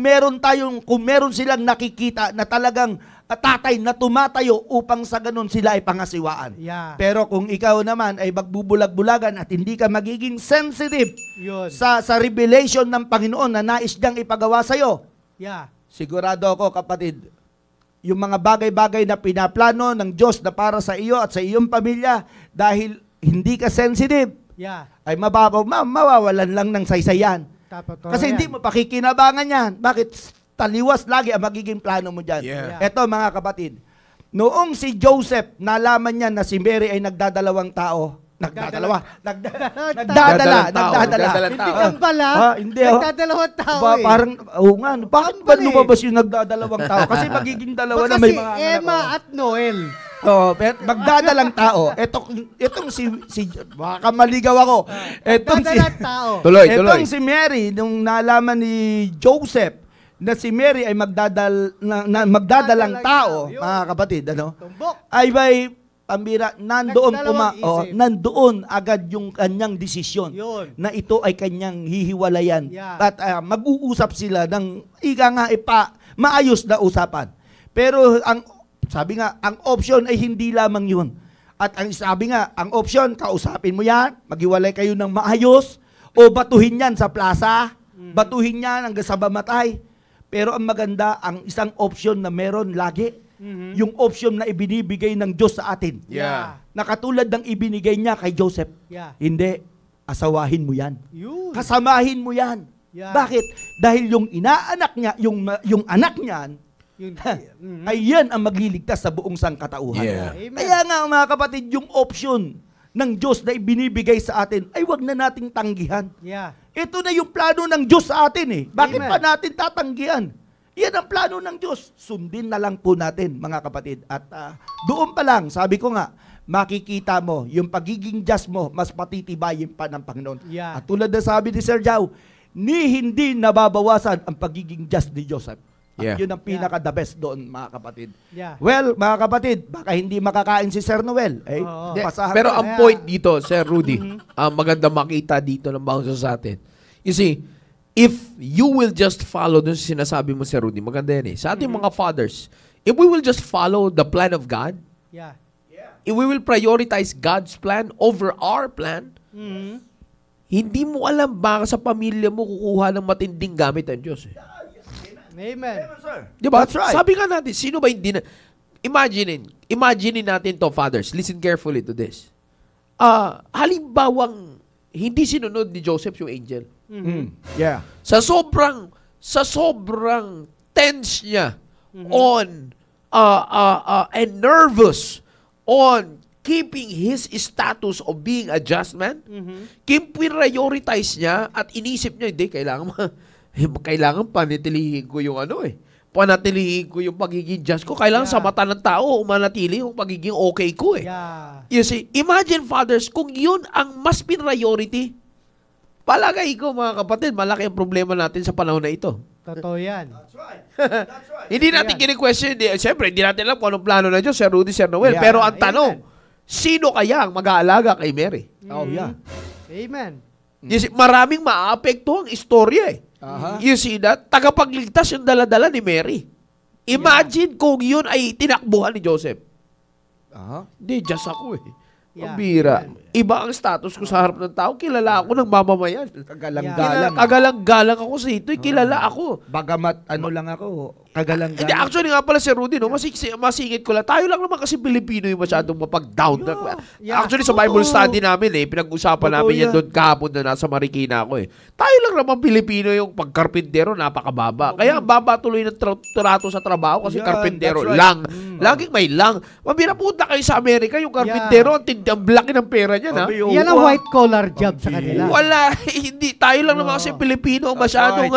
meron silang nakikita na talagang tatay na tumatayo upang sa ganun sila ay pangasiwaan. Yeah. Pero kung ikaw naman ay magbubulag-bulagan at hindi ka magiging sensitive Yun. sa revelation ng Panginoon na nais niyang ipagawa sa iyo, Yeah. sigurado ako kapatid, yung mga bagay-bagay na pinaplano ng Diyos na para sa iyo at sa iyong pamilya, dahil hindi ka sensitive, Yeah. ay mawawalan lang ng saysayan. Totoo Kasi hindi yan. mo pakikinabangan yan. Bakit? Taliwas lagi ang magiging plano mo dyan. Yeah. Eto mga kapatid, noong si Joseph, nalaman niya na si Mary ay nagdadalawang tao. Nagdadala. Nagdadalang Hindi tao. kang pala. Hindi. Oh. Nagdadalawang tao Ba, eh. parang, nga, bakit ba pala eh. lumabas yung nagdadalawang tao? Kasi magiging dalawa Baka na may si mga Emma anak. at Noel. Oh, magdadalang tao. Itong si baka maligaw ako. Etong si Nagdadalang tao. Tuloy. Etong si Mary nung nalaman ni Joseph na si Mary ay magdadalang tao, Yun. mga kapatid, ano? Tumbok. Ay bay pambira Nagdalawang isip. nandoon agad yung kanyang desisyon Yun. na ito ay kanyang hihiwalayan Yeah. at mag-uusap sila ng maayos na usapan. Pero sabi nga, ang option ay hindi lamang yun. At ang sabi nga, ang option, kausapin mo yan, maghiwalay kayo ng maayos, o batuhin yan sa plaza, batuhin yan hanggang sa mamatay. Pero ang maganda, ang isang option na meron lagi, yung option na ibinibigay ng Diyos sa atin. Yeah. Na katulad ng ibinigay niya kay Joseph. Yeah. Hindi, asawahin mo yan. Yun. Kasamahin mo yan. Yeah. Bakit? Dahil yung inaanak niya, yung anak niyan, Yun. ay yan ang magliligtas sa buong sangkatauhan. Yeah. Amen. Kaya nga mga kapatid, yung option ng Diyos na ibinibigay sa atin, ay wag na nating tanggihan. Yeah. Ito na yung plano ng Diyos sa atin eh. Bakit Amen. pa natin tatanggihan? Yan ang plano ng Diyos. Sundin na lang po natin, mga kapatid. At doon pa lang, sabi ko nga, makikita mo, yung pagiging just mo, mas patitibayin pa ng Panginoon. Yeah. At tulad na sabi ni Sir Jao, hindi nababawasan ang pagiging just ni Joseph. At Yeah. yun ang pinaka-the best doon, mga kapatid. Yeah. Well, mga kapatid, baka hindi makakain si Sir Noel. Oo. Pasahan Pero ko. ang point dito, Sir Rudy, maganda makita dito ng bawat sa atin. You see, if you will just follow dun sa sinasabi mo, Sir Rudy, maganda yan eh. Sa ating mga fathers, if we will just follow the plan of God, Yeah. if we will prioritize God's plan over our plan, Mhm. hindi mo alam baka sa pamilya mo kukuha ng matinding gamit ang Diyos eh. Amen. Di ba? That's right. Sabi nga natin, sino ba hindi na... Imagine natin to, fathers. Listen carefully to this. Halimbawang hindi sinunod ni Joseph yung angel. Yeah. Sa sobrang tense niya on and nervous on keeping his status of being a just man, prioritize niya at inisip niya, hindi, kailangan panatilihin ko yung panatilihin ko yung pagiging just ko. Kailangan sa mata ng tao, umanatili yung pagiging okay ko eh. Yeah. You see, imagine fathers, kung yun ang mas priority, palagay ko mga kapatid, malaki ang problema natin sa panahon na ito. Totoo yan. Hindi natin kini-question, siyempre, hindi natin alam kung anong plano ng Diyos, Sir Rudy, Sir Noel. Yeah. Pero ang tanong, Amen. sino kaya ang mag-aalaga kay Mary? Oh, yeah. Amen. You see, maraming maapekto ang istorya eh. Aha. You see that? Tagapagligtas yung daladala ni Mary. Imagine kung yun ay tinakbuhan ni Joseph. Aha. Hindi, just ako eh. Yeah. Ang bira. Iba ang status ko sa harap ng tao. Kilala ako ng mamamayan. Kagalang-galang. Kagalang-galang ako sa ito. Kilala ako. Bagamat lang ako, Hindi, kagalang-galang. actually nga pala si Rudy, no? Masingit ko lang. Tayo lang naman kasi Pilipino yung masyadong mapag-down. Yeah. Actually, sa Bible study namin, pinag-usapan namin yan doon kahapon na nasa Marikina ako eh. Tayo lang naman Pilipino yung pagkarpintero, napakababa. Kaya ang baba tuloy ng trato sa trabaho kasi Yan, karpintero that's right. lang. Laging may lang. Mabira punta kayo sa Amerika, yung karpintero, ang laki ng pera niya, na. Yan ang white collar job sa kanila. Wala, hindi. Tayo lang naman kasi Pilipino, masyadong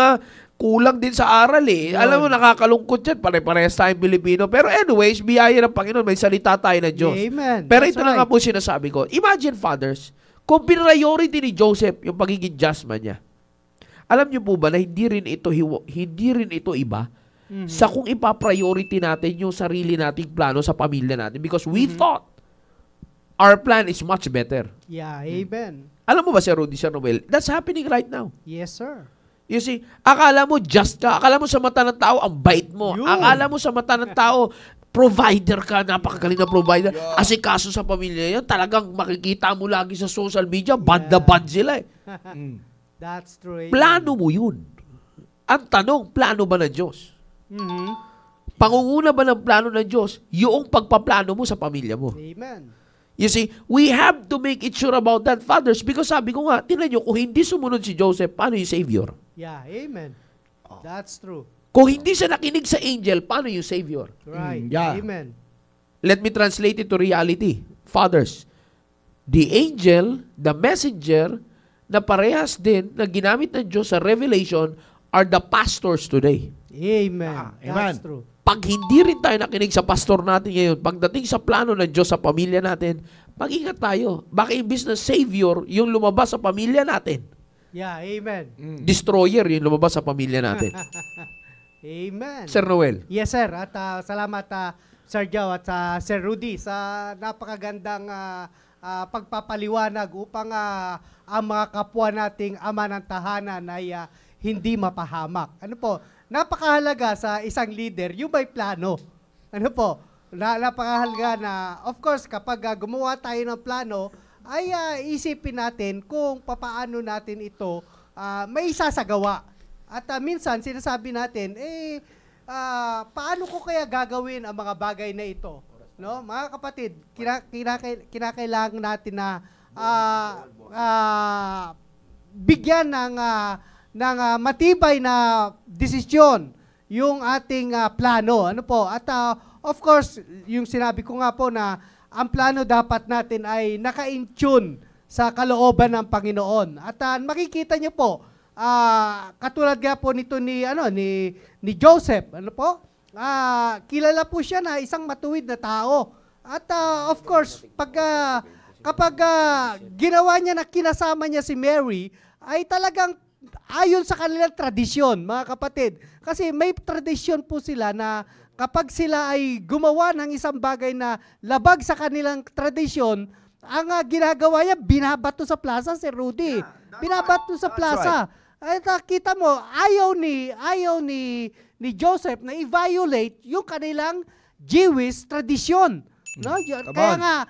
kulang din sa aral eh. Alam mo, nakakalungkot yan. Pare-parehas tayong Pilipino. Pero anyways, biyaya ng Panginoon, may salita tayo ng Diyos. Amen. Pero That's ito na nga po sinasabi ko. Imagine, fathers, kung priority ni Joseph yung pagiging just man niya, alam niyo po ba na hindi rin ito iba sa kung ipa-priority natin yung sarili nating plano sa pamilya natin because we thought our plan is much better. Yeah, amen. Alam mo ba, Sir Rudy, Sir Noel, that's happening right now. Yes, sir. You see, akala mo just ka, akala mo sa mata ng tao, ang bait mo. Yun. Akala mo sa mata ng tao, provider ka, napakagaling na provider. Asikaso sa pamilya yan, talagang makikita mo lagi sa social media, bad na bad sila eh. That's true. Amen. Plano mo yun. Ang tanong, plano ba ng Diyos? Mhm. Pangunguna ba ng plano ng Diyos yung pagpaplano mo sa pamilya mo? Amen. You see, we have to make it sure about that, fathers, because sabi ko nga, tingnan nyo, kung hindi sumunod si Joseph, paano yung Savior? Yeah, amen. That's true. Kung hindi siya nakinig sa angel, paano yung Savior? Right. Yeah. Amen. Let me translate it to reality. Fathers, the angel, the messenger, na parehas din na ginamit ng Diyos sa revelation are the pastors today. Amen. Amen. That's true. Pag hindi rin tayo nakinig sa pastor natin ngayon, pagdating sa plano ng Diyos sa pamilya natin, mag-ingat tayo. Baka imbis na Savior, yung lumabas sa pamilya natin. Yeah, amen. Destroyer yung lumabas sa pamilya natin. Amen. Sir Noel. Yes, sir. At salamat Sir Joe at Sir Rudy sa napakagandang pagpapaliwanag upang ang mga kapwa nating ama ng tahanan ay hindi mapahamak. Ano po? Napakahalaga sa isang leader yung may plano. Ano po? Napakahalaga na, of course, kapag gumawa tayo ng plano, ay isipin natin kung papaano natin ito may isasagawa. At minsan, sinasabi natin, paano ko kaya gagawin ang mga bagay na ito? No? Mga kapatid, kinakailangan natin na bigyan ng matibay na desisyon yung ating plano. Ano po? At of course, yung sinabi ko nga po na ang plano dapat natin ay naka-in-tune sa kalooban ng Panginoon. At makikita niyo po, katulad nga po nito ni Joseph, ano po? Kilala po siya na isang matuwid na tao. At of course, kapag ginawa niya na kinasama niya si Mary, ay talagang ayon sa kanilang tradisyon, mga kapatid. Kasi may tradisyon po sila na kapag sila ay gumawa ng isang bagay na labag sa kanilang tradisyon, ang ginagawa niya, binabato sa plaza, si Rudy. Binabato sa plaza. At kita mo, ayaw ni Joseph na i-violate yung kanilang Jewish tradisyon. No? Kaya nga,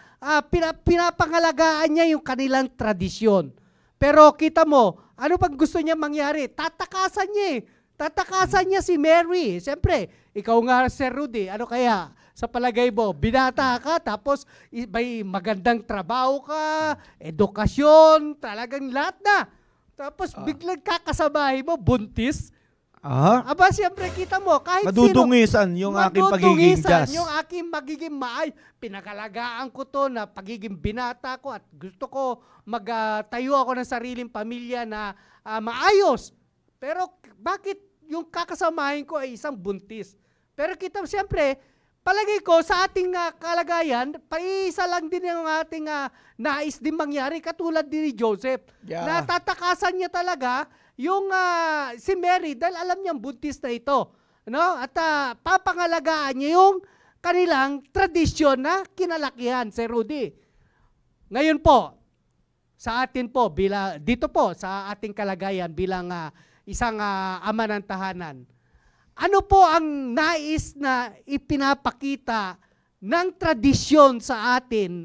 pinapangalagaan niya yung kanilang tradisyon. Pero kita mo, ano pag gusto niya mangyari? Tatakasan niya eh. Tatakasan niya si Mary. Siyempre, ikaw nga, Sir Rudy, ano kaya? Sa palagay mo, binata ka, tapos may magandang trabaho ka, edukasyon, talagang lahat na. Tapos biglang kakasabahin mo, buntis. Aba, siyempre kita mo, kahit madudungisan yung aking pagiging just. Yung aking magiging pinakalagaan ko to na pagiging binata ko at gusto ko magtayo ako ng sariling pamilya na maayos. Pero bakit yung kakasamahin ko ay isang buntis? Pero kita siyempre, palagay ko sa ating kalagayan, paisa lang din yung ating nais din mangyari katulad din ni Joseph. Yeah. Natatakasan niya talaga yung si Mary dahil alam niyang buntis na ito. No? At papangalagaan niya yung kanilang tradisyon na kinalakihan, Sir Rudy. Ngayon po, sa atin po, dito po sa ating kalagayan bilang isang ama ng tahanan, ano po ang nais na ipinapakita ng tradisyon sa atin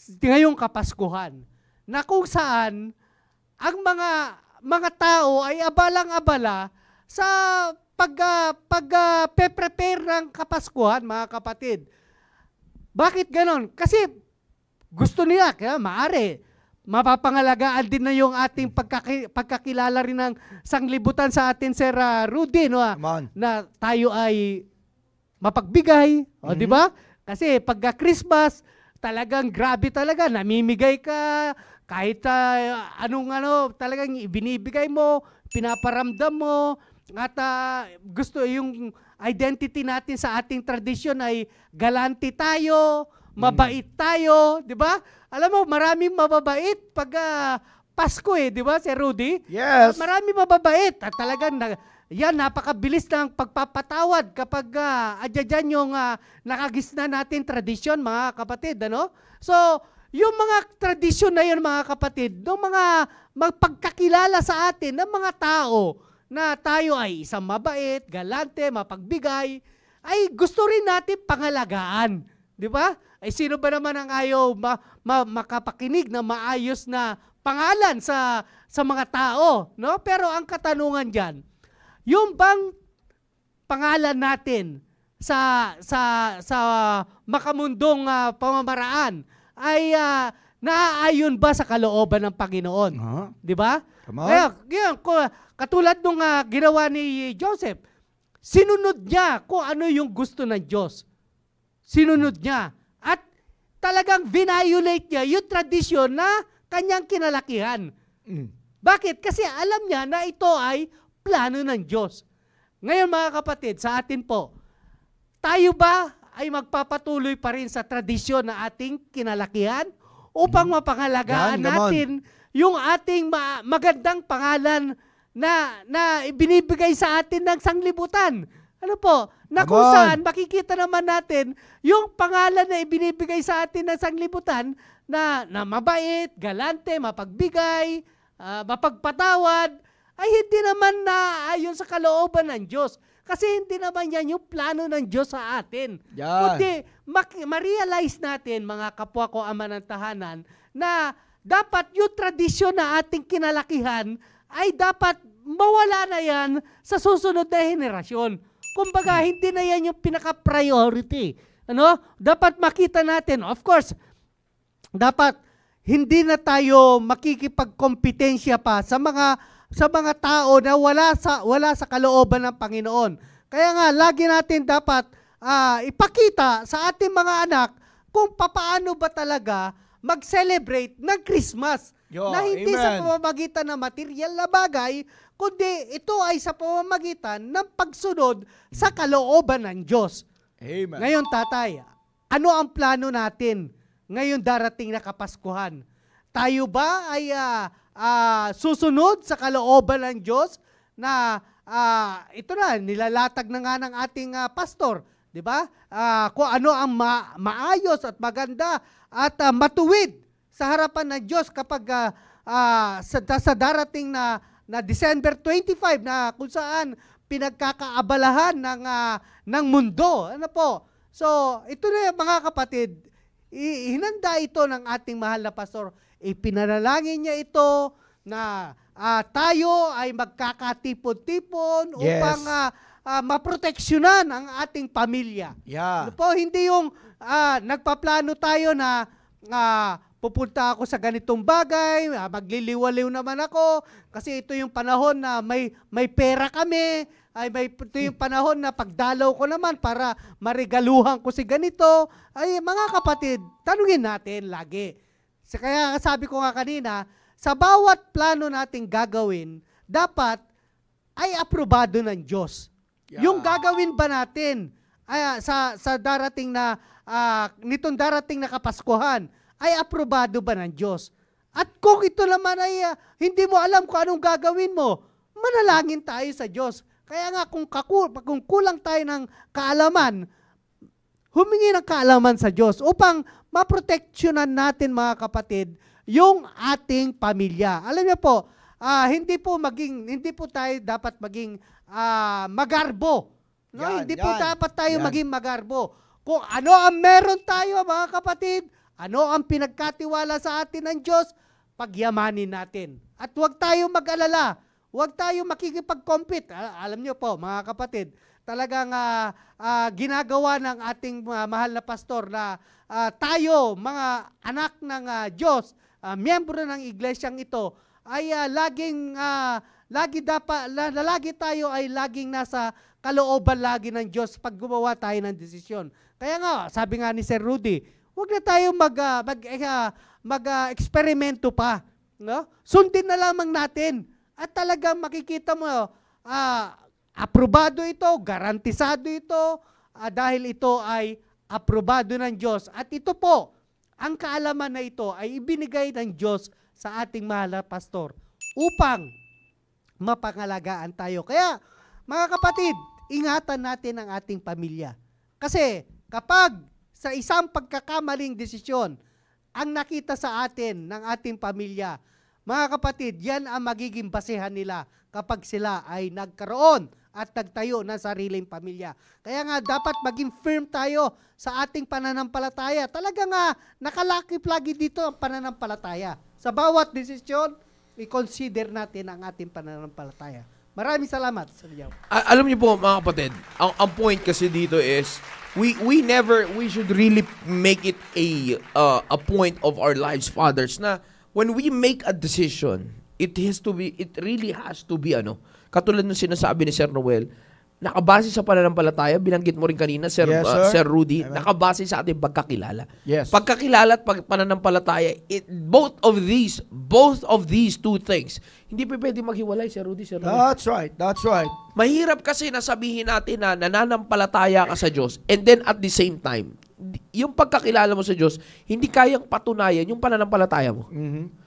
ngayong Kapaskuhan? Na kung saan ang mga tao ay abalang-abala sa pag-prepare ng Kapaskuhan, mga kapatid. Bakit ganon? Kasi gusto nila, kaya maaari, mapapangalagaan din na yung ating pagkakilala rin ng sanglibutan sa atin, Sir Rudy, no? Na tayo ay mapagbigay, di ba? Kasi pagka Christmas, talagang grabe talaga, namimigay ka, kahit talagang ibinibigay mo, pinaparamdam mo, at gusto yung identity natin sa ating tradisyon ay galante tayo, mabait tayo, di ba? Alam mo, maraming mababait pag Pasko di ba, Sir Rudy? Yes. Maraming mababait. At talagang, napakabilis ng pagpapatawad kapag adyan yung nakagisna natin tradisyon, mga kapatid, ano? So, yung mga tradisyon na yun, mga kapatid, ng mga magpagkakilala sa atin ng mga tao na tayo ay isang mabait, galante, mapagbigay, ay gusto rin natin pangalagaan. Di ba? Ay sino ba naman ang ayaw makapakinig na maayos na pangalan sa mga tao, no? Pero ang katanungan diyan, yung bang pangalan natin sa makamundong pamamaraan ay naaayon ba sa kalooban ng Panginoon? Di ba? Come on. Kaya, yun, katulad nung ginawa ni Joseph, sinunod niya kung ano yung gusto ng Diyos. Sinunod niya. At talagang violate niya yung tradisyon na kanyang kinalakihan. Bakit? Kasi alam niya na ito ay plano ng Diyos. Ngayon mga kapatid, sa atin po, tayo ba ay magpapatuloy pa rin sa tradisyon na ating kinalakihan upang mapangalagaan natin yung ating magandang pangalan na ibinibigay sa atin ng sanglibutan? Ano po? Na kung saan makikita naman natin yung pangalan na ibinibigay sa atin ng sanglibutan na mabait, galante, mapagbigay, mapagpatawad, ay hindi naman na ayon sa kalooban ng Diyos. Kasi hindi naman yan yung plano ng Diyos sa atin. Kundi ma-realize natin, mga kapwa ko ama ng tahanan, na dapat yung tradisyon na ating kinalakihan ay dapat mawala na yan sa susunod na henerasyon. Kumbaga, hindi na yan yung pinaka-priority. Ano? Dapat makita natin, of course, dapat hindi na tayo makikipagkompetensya pa sa mga tao na wala sa kalooban ng Panginoon. Kaya nga, lagi natin dapat ipakita sa ating mga anak kung papaano ba talaga mag-celebrate ng Christmas. Na hindi sa pamamagitan ng material na bagay, kundi ito ay sa pamamagitan ng pagsunod sa kalooban ng Diyos. Amen. Ngayon, tatay, ano ang plano natin ngayon darating na Kapaskuhan? Tayo ba ay susunod sa kalooban ng Diyos na ito na, nilalatag na nga ng ating pastor, di ba? Kung ano ang maayos at maganda at matuwid sa harapan ng Diyos kapag sa darating na December 25 na kung saan pinagkakaabalahan ng mundo. Ano po? So, ito na mga kapatid, hinanda ito ng ating mahal na pastor. Ipinanalangin niya ito na tayo ay magkakatipon-tipon upang maproteksyonan ang ating pamilya. Ano po? Hindi yung nagpaplano tayo na pupunta ako sa ganitong bagay, magliliwaliw naman ako kasi ito yung panahon na may pera kami, ito yung panahon na pagdalaw ko naman para marigaluhan ko si ganito. Ay mga kapatid, tanungin natin lagi. Kaya sabi ko nga kanina, sa bawat plano nating gagawin, dapat ay aprobado ng Diyos. Yung gagawin ba natin sa darating na nitong darating na Kapaskuhan, ay aprobado ba ng Diyos? At kung ito naman ay hindi mo alam kung anong gagawin mo, manalangin tayo sa Diyos. Kaya nga kung kulang tayo ng kaalaman, humingi ng kaalaman sa Diyos upang maproteksyonan natin mga kapatid yung ating pamilya. Alam niyo po, hindi po tayo dapat maging magarbo. No? Hindi po dapat tayo maging magarbo. Kung ano ang meron tayo mga kapatid, ano ang pinagkatiwala sa atin ng Diyos, pagyamanin natin. At huwag tayo mag-alala. Huwag tayo makikipag-compete. Alam niyo po, mga kapatid, talagang ginagawa ng ating mahal na pastor na tayo, mga anak ng Diyos, miyembro ng iglesyang ito, ay lagi tayo ay laging nasa kalooban lagi ng Diyos pag gumawa tayo ng desisyon. Kaya nga, sabi nga ni Sir Rudy, huwag na tayo mag-eksperimento pa. No? Sundin na lamang natin. At talagang makikita mo, aprobado ito, garantisado ito, dahil ito ay aprobado ng Diyos. At ito po, ang kaalaman na ito ay ibinigay ng Diyos sa ating mahal na pastor upang mapangalagaan tayo. Kaya, mga kapatid, ingatan natin ang ating pamilya. Kasi kapag sa isang pagkakamaling desisyon ang nakita sa atin ng ating pamilya, mga kapatid, yan ang magiging basehan nila kapag sila ay nagkaroon at nagtayo ng sariling pamilya. Kaya nga, dapat maging firm tayo sa ating pananampalataya. Talaga nga, nakalakip lagi dito ang pananampalataya. Sa bawat desisyon, i-consider natin ang ating pananampalataya. Maraming salamat, Sir Joe. Alam niyo po mga kapatid, ang point kasi dito is we should really make it a point of our lives, fathers, na when we make a decision, it really has to be katulad ng sinasabi ni Sir Noel, nakabase sa pananampalataya, binanggit mo rin kanina, Sir, Yes, Sir Rudy, Amen. nakabase sa ating pagkakilala. Yes. Pagkakilala at pananampalataya, both of these two things, hindi pa pwede maghiwalay, Sir Rudy, Sir Noel. That's right. That's right. Mahirap kasi na sabihin natin na nananampalataya ka sa Diyos and then at the same time, yung pagkakilala mo sa Diyos, hindi kayang patunayan yung pananampalataya mo.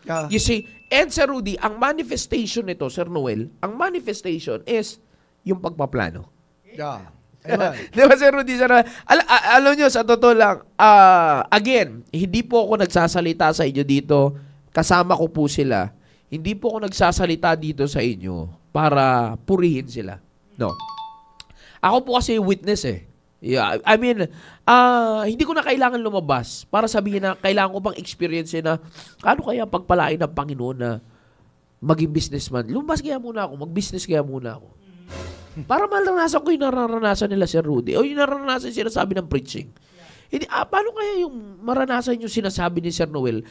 Yeah. You see, and Sir Rudy, ang manifestation nito, Sir Noel, ang manifestation is yung pagpaplano. Yeah. Amen. Di ba, Sir Rudy, Sir Noel? Alam nyo, sa totoo lang, again, hindi po ako nagsasalita sa inyo dito, kasama ko po sila. Hindi po ako nagsasalita dito sa inyo para purihin sila. No. Ako po kasi witness eh. Yeah, I mean, hindi ko na kailangan lumabas para sabihin na kailangan ko pang experience na ano kaya pagpalain ng Panginoon na maging businessman. Lumabas kaya muna ako, mag-business kaya muna ako. Para maranasan ko yung nararanasan nila, Sir Rudy, o yung nararanasan yung sinasabi ng preaching. Hindi, paano kaya yung maranasan yung sinasabi ni Sir Noel?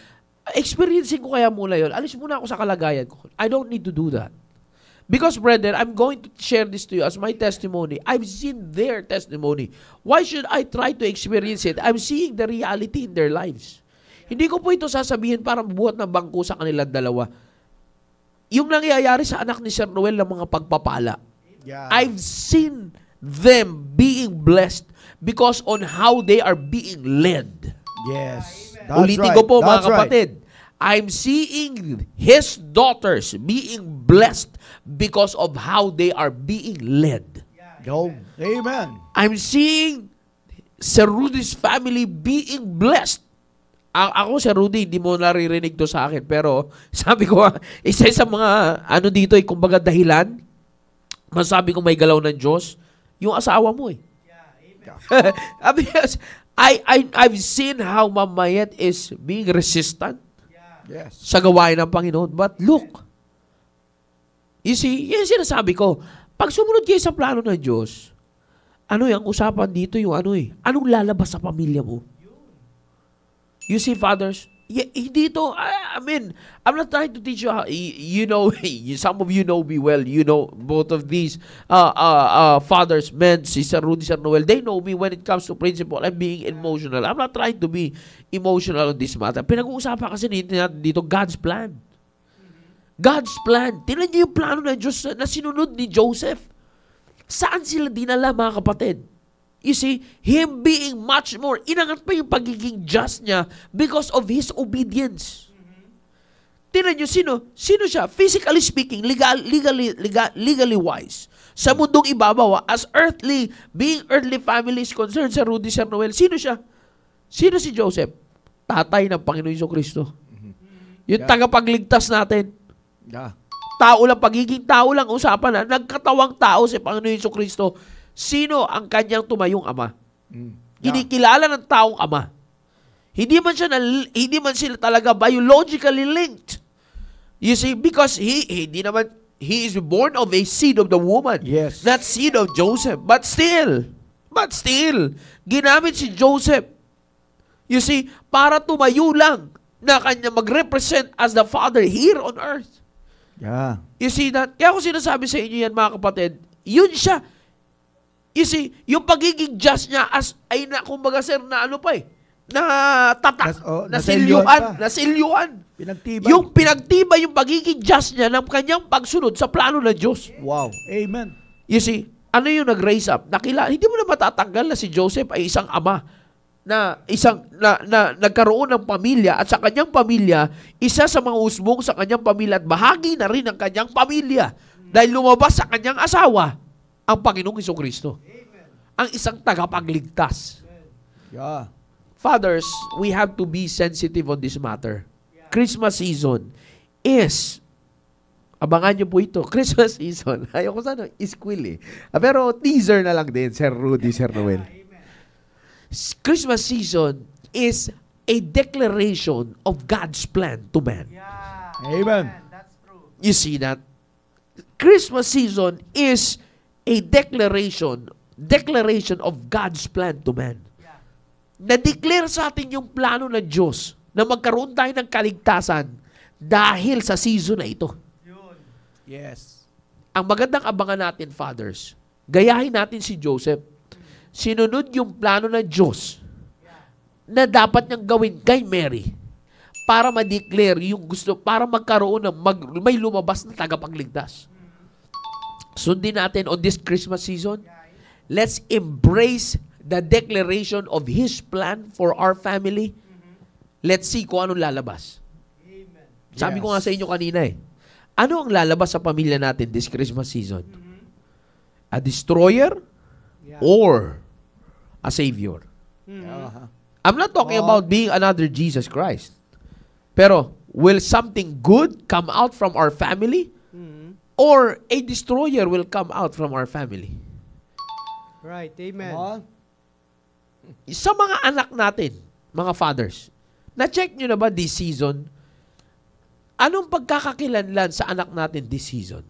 Experiencing ko kaya muna yun. Alis muna ako sa kalagayan ko. I don't need to do that. Because, brethren, I'm going to share this to you as my testimony. I've seen their testimony. Why should I try to experience it? I'm seeing the reality in their lives. Hindi ko po ito sasabihin para buhat ng bangko sa kanilang dalawa. Yung nangyayari sa anak ni Sir Noel ng mga pagpapala. Yeah. I've seen them being blessed because on how they are being led. Yes. Ulitin ko po mga kapatid. I'm seeing his daughters being blessed because of how they are being led. Go. Amen. I'm seeing Sir Rudy's family being blessed. Ako, Sir Rudy, hindi mo naririnig to sa akin. Pero sabi ko, isa sa mga dito kumbaga dahilan, masabi ko may galaw ng Diyos, yung asawa mo eh. Because I've seen how Ma'am Mayet is being resistant Yes. sa gawain ng Panginoon. But look, you see, yan sinasabi ko, pag sumunod kayo sa plano ng Diyos, yung usapan dito yung anong lalabas sa pamilya mo? You see, fathers, dito, I mean, I'm not trying to teach you how, some of you know me well, both of these fathers, men, si Sir Rudy, Sir Noel, they know me when it comes to principle and being emotional. I'm not trying to be emotional on this matter. Pinag-uusapan kasi dito, God's plan. God's plan. Tingnan niyo yung plano ng Diyos na sinunod ni Joseph. Saan sila dinala, mga kapatid? You see, him being much more, inangat pa yung pagiging just niya because of his obedience. Tingnan nyo, sino siya? Physically speaking, legally wise. Sa mundong ibabaw, as being earthly family is concerned, sa Rudy, Sir Noel, sino siya? Sino si Joseph? Tatay ng Panginoon Jesucristo. Yung tagapagligtas natin. Yeah. Pagiging tao lang usapan na, nagkatawang tao si Panginoon Jesucristo. Sino ang kanyang tumayong ama? Kinikilala ng taong ama. Hindi man sila talaga biologically linked. You see, because he is born of a seed of the woman. Yes. Not seed of Joseph. But still, ginamit si Joseph. You see, para tumayo lang na kanya mag-represent as the father here on earth. Yeah. You see that? Kaya ko sinasabi sa inyo yan, mga kapatid, yun siya. You see, yung pagiging just niya kumbaga sir, nasilyuan. Pinagtibay. Yung pinagtibay yung pagiging just niya ng kanyang pagsunod sa plano ng Diyos. Wow. Amen. You see, ano yung nag-raise up? Hindi mo na matatanggal na si Joseph ay isang ama na nagkaroon ng pamilya at sa kanyang pamilya, isa sa mga usbong sa kanyang pamilya at bahagi na rin ng kanyang pamilya dahil lumabas sa kanyang asawa ang Panginoong Jesucristo. Ang isang tagapagligtas. Yeah. Fathers, we have to be sensitive on this matter. Christmas season is, abangan nyo po ito, Christmas season, ayoko sana, isquill eh. Pero teaser na lang din, Sir Rudy, Sir Noel. Christmas season is a declaration of God's plan to man. Amen. That's true. You see that? Christmas season is a declaration of God's plan to man. Na-declare sa atin yung plano ng Diyos na magkaroon tayo ng kaligtasan dahil sa season na ito. Yes. Ang magandang abangan natin, fathers, gayahin natin si Joseph. Sinunod yung plano ng Diyos na dapat niyang gawin kay Mary para ma-declare yung gusto, para magkaroon ng may lumabas na tagapagligtas. Sundin natin on this Christmas season. Let's embrace the declaration of His plan for our family. Let's see kung anong lalabas. Sabi ko nga sa inyo kanina ano ang lalabas sa pamilya natin this Christmas season? A destroyer or a savior? I'm not talking about being another Jesus Christ. Pero, will something good come out from our family? Or a destroyer will come out from our family? Right, amen. Sa mga anak natin, mga fathers, na-check nyo na ba this season? Anong pagkakakilanlan sa anak natin this season?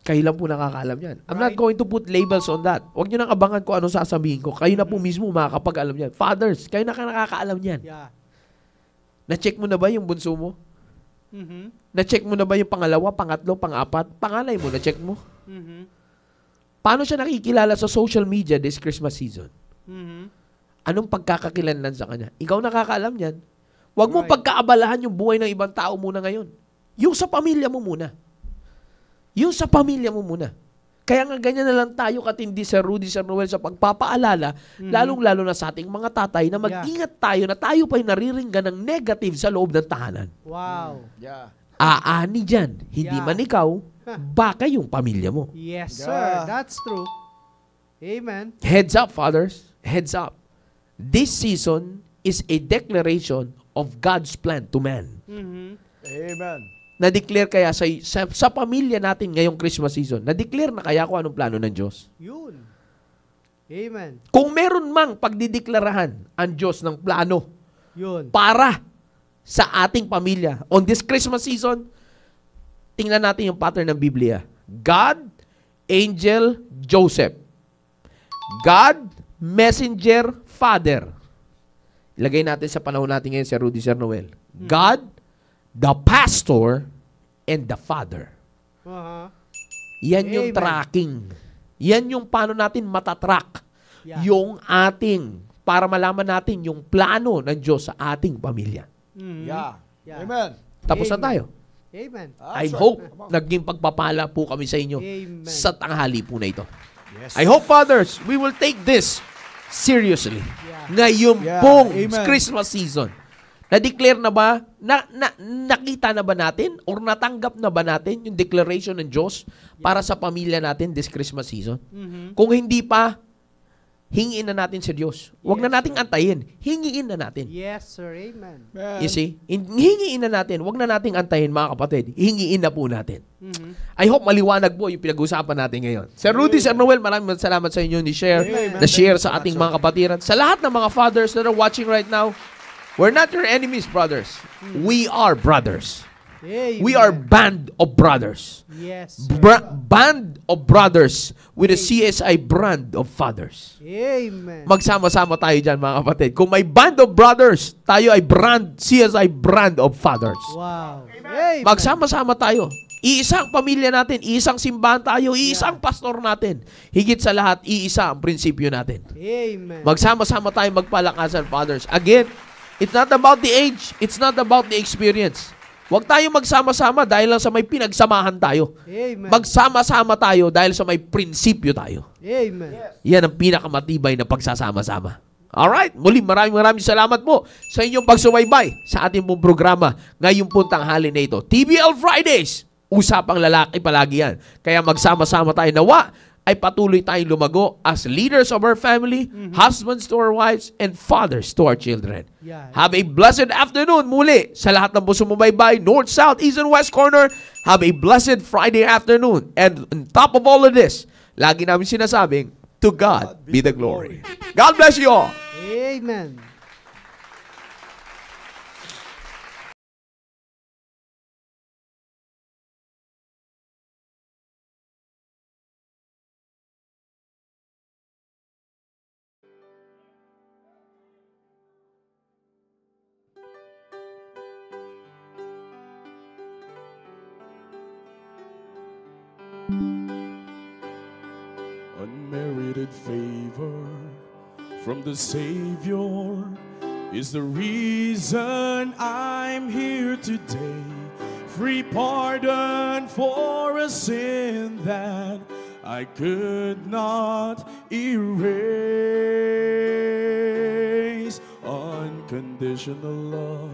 Kayo lang po nakakaalam yan. I'm not going to put labels on that. Huwag nyo nang abangan ko anong sasabihin ko. Kayo na po mismo makakapag-alam yan. Fathers, kayo na nakakaalam yan. Yeah. Na-check mo na ba yung bunso mo? Na-check mo na ba yung pangalawa, pangatlo, pang-apat? Pangalay mo, na-check mo? Paano siya nakikilala sa social media this Christmas season? Anong pagkakakilanlan sa kanya? Ikaw nakakaalam yan. Huwag mo pagkaabalahan yung buhay ng ibang tao muna ngayon. Yung sa pamilya mo muna. Yung sa pamilya mo muna. Kaya nga ganyan na lang tayo katindi, Sir Rudy, Sir Noel, sa pagpapaalala, lalong-lalo na sa ating mga tatay, na mag-ingat tayo na tayo pa'y nariringgan ng negative sa loob ng tahanan. Wow. Aani dyan. Hindi man ikaw, baka yung pamilya mo. Yes, sir. That's true. Amen. Heads up, fathers. Heads up. This season is a declaration of God's plan to man. Amen. Na-declare kaya sa pamilya natin ngayong Christmas season, na-declare na kaya kung anong plano ng Diyos? Yun. Amen. Kung meron mang pagdideklarahan ang Diyos ng plano Yun. para sa ating pamilya on this Christmas season, tingnan natin yung pattern ng Biblia. God, angel, Joseph. God, messenger, father. Ilagay natin sa panahon natin ngayon, Sir Rudy, Sir Noel. God, the pastor, and the father. Yan yung Amen. tracking. Yan yung paano natin matatrack yung ating, para malaman natin yung plano ng Diyos sa ating pamilya. Yeah. Yeah. Amen. Tapos na tayo. Amen. I hope naging pagpapala po kami sa inyo Amen. sa tanghali po na ito. Yes. I hope, fathers, we will take this seriously. Ngayon Yeah. pong Amen. Christmas season. Na-declare na ba? Nakita na ba natin? Or natanggap na ba natin yung declaration ng Diyos para sa pamilya natin this Christmas season? Kung hindi pa, hingiin na natin sa Diyos. Huwag na nating antayin. Hingiin na natin. Yes, sir. Amen. You see? Hingiin na natin. Huwag na nating antayin, mga kapatid. Hingiin na po natin. I hope maliwanag po yung pinag-usapan natin ngayon. Sir Rudy, Sir Noel, maraming salamat sa inyo na-share sa ating mga kapatiran. Sa lahat ng mga fathers that are watching right now, we're not your enemies, brothers. We are brothers. Amen. We are band of brothers. Yes, sir. Band of brothers with a CSI brand of fathers. Amen. Magsama-sama tayo dyan, mga kapatid. Kung may band of brothers, tayo ay CSI brand of fathers. Wow. Amen. Magsama-sama tayo. Iisang pamilya natin, iisang simbahan tayo, iisang pastor natin. Higit sa lahat, iisa ang prinsipyo natin. Amen. Magsama-sama tayo magpalakasan, fathers. Again, it's not about the age. It's not about the experience. Huwag tayo magsama-sama dahil lang sa may pinagsamahan tayo. Amen. Magsama-sama tayo dahil sa may prinsipyo tayo. Amen. Yan ang pinakamatibay na pagsasama-sama. Alright? Muli, maraming salamat po sa inyong pagsubaybay sa ating pong programa ngayong puntang hali na ito. TBL Fridays! Usapang lalaki palagi yan. Kaya magsama-sama tayo nawa ay patuloy tayong lumago as leaders of our family, husbands to our wives, and fathers to our children. Yeah. Have a blessed afternoon muli sa lahat ng po sumubaybay, north, south, east, and west corner. Have a blessed Friday afternoon. And on top of all of this, lagi namin sinasabing, to God be the glory. God bless you all. Amen. Unmerited favor from the Savior is the reason I'm here today. Free pardon for a sin that I could not erase. Unconditional love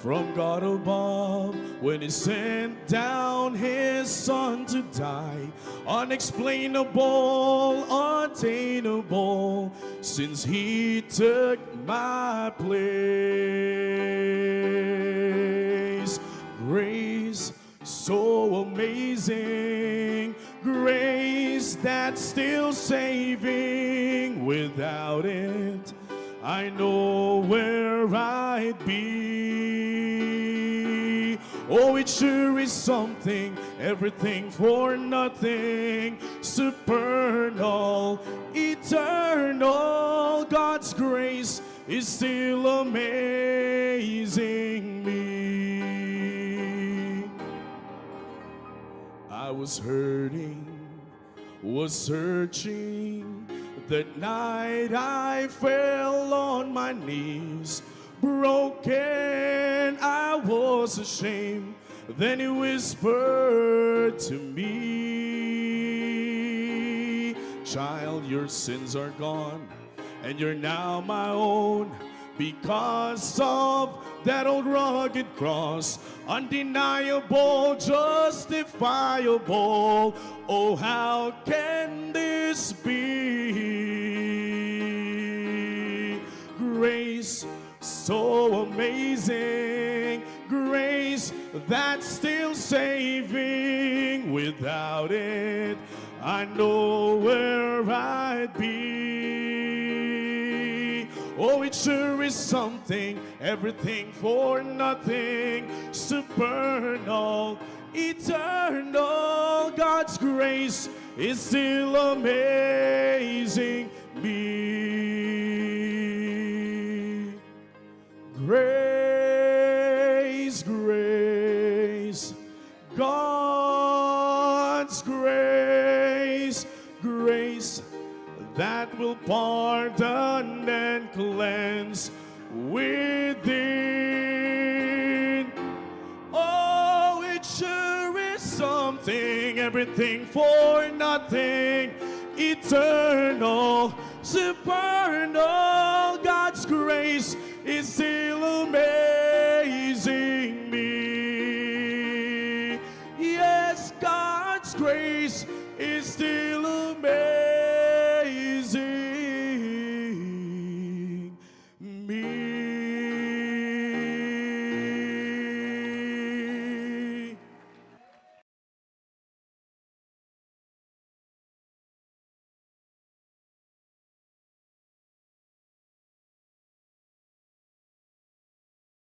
from God above when He sent down His Son to die. Unexplainable, unattainable, since He took my place. Grace so amazing, grace that's still saving. Without it, I know where I'd be. Oh, it sure is something, everything for nothing, supernal, eternal. God's grace is still amazing me. I was hurting, was searching. That night I fell on my knees, broken, I was ashamed. Then He whispered to me, child, your sins are gone, and you're now my own, because of that old rugged cross. Undeniable, justifiable. Oh, how can this be? Grace so amazing, grace that's still saving. Without it, I know where I'd be. Oh, it sure is something, everything for nothing, supernal, eternal. God's grace is still amazing me. Grace, grace, God's grace, grace that will pardon and cleanse within. Oh, it sure is something, everything for nothing, eternal, supernal. God's grace is still amazing.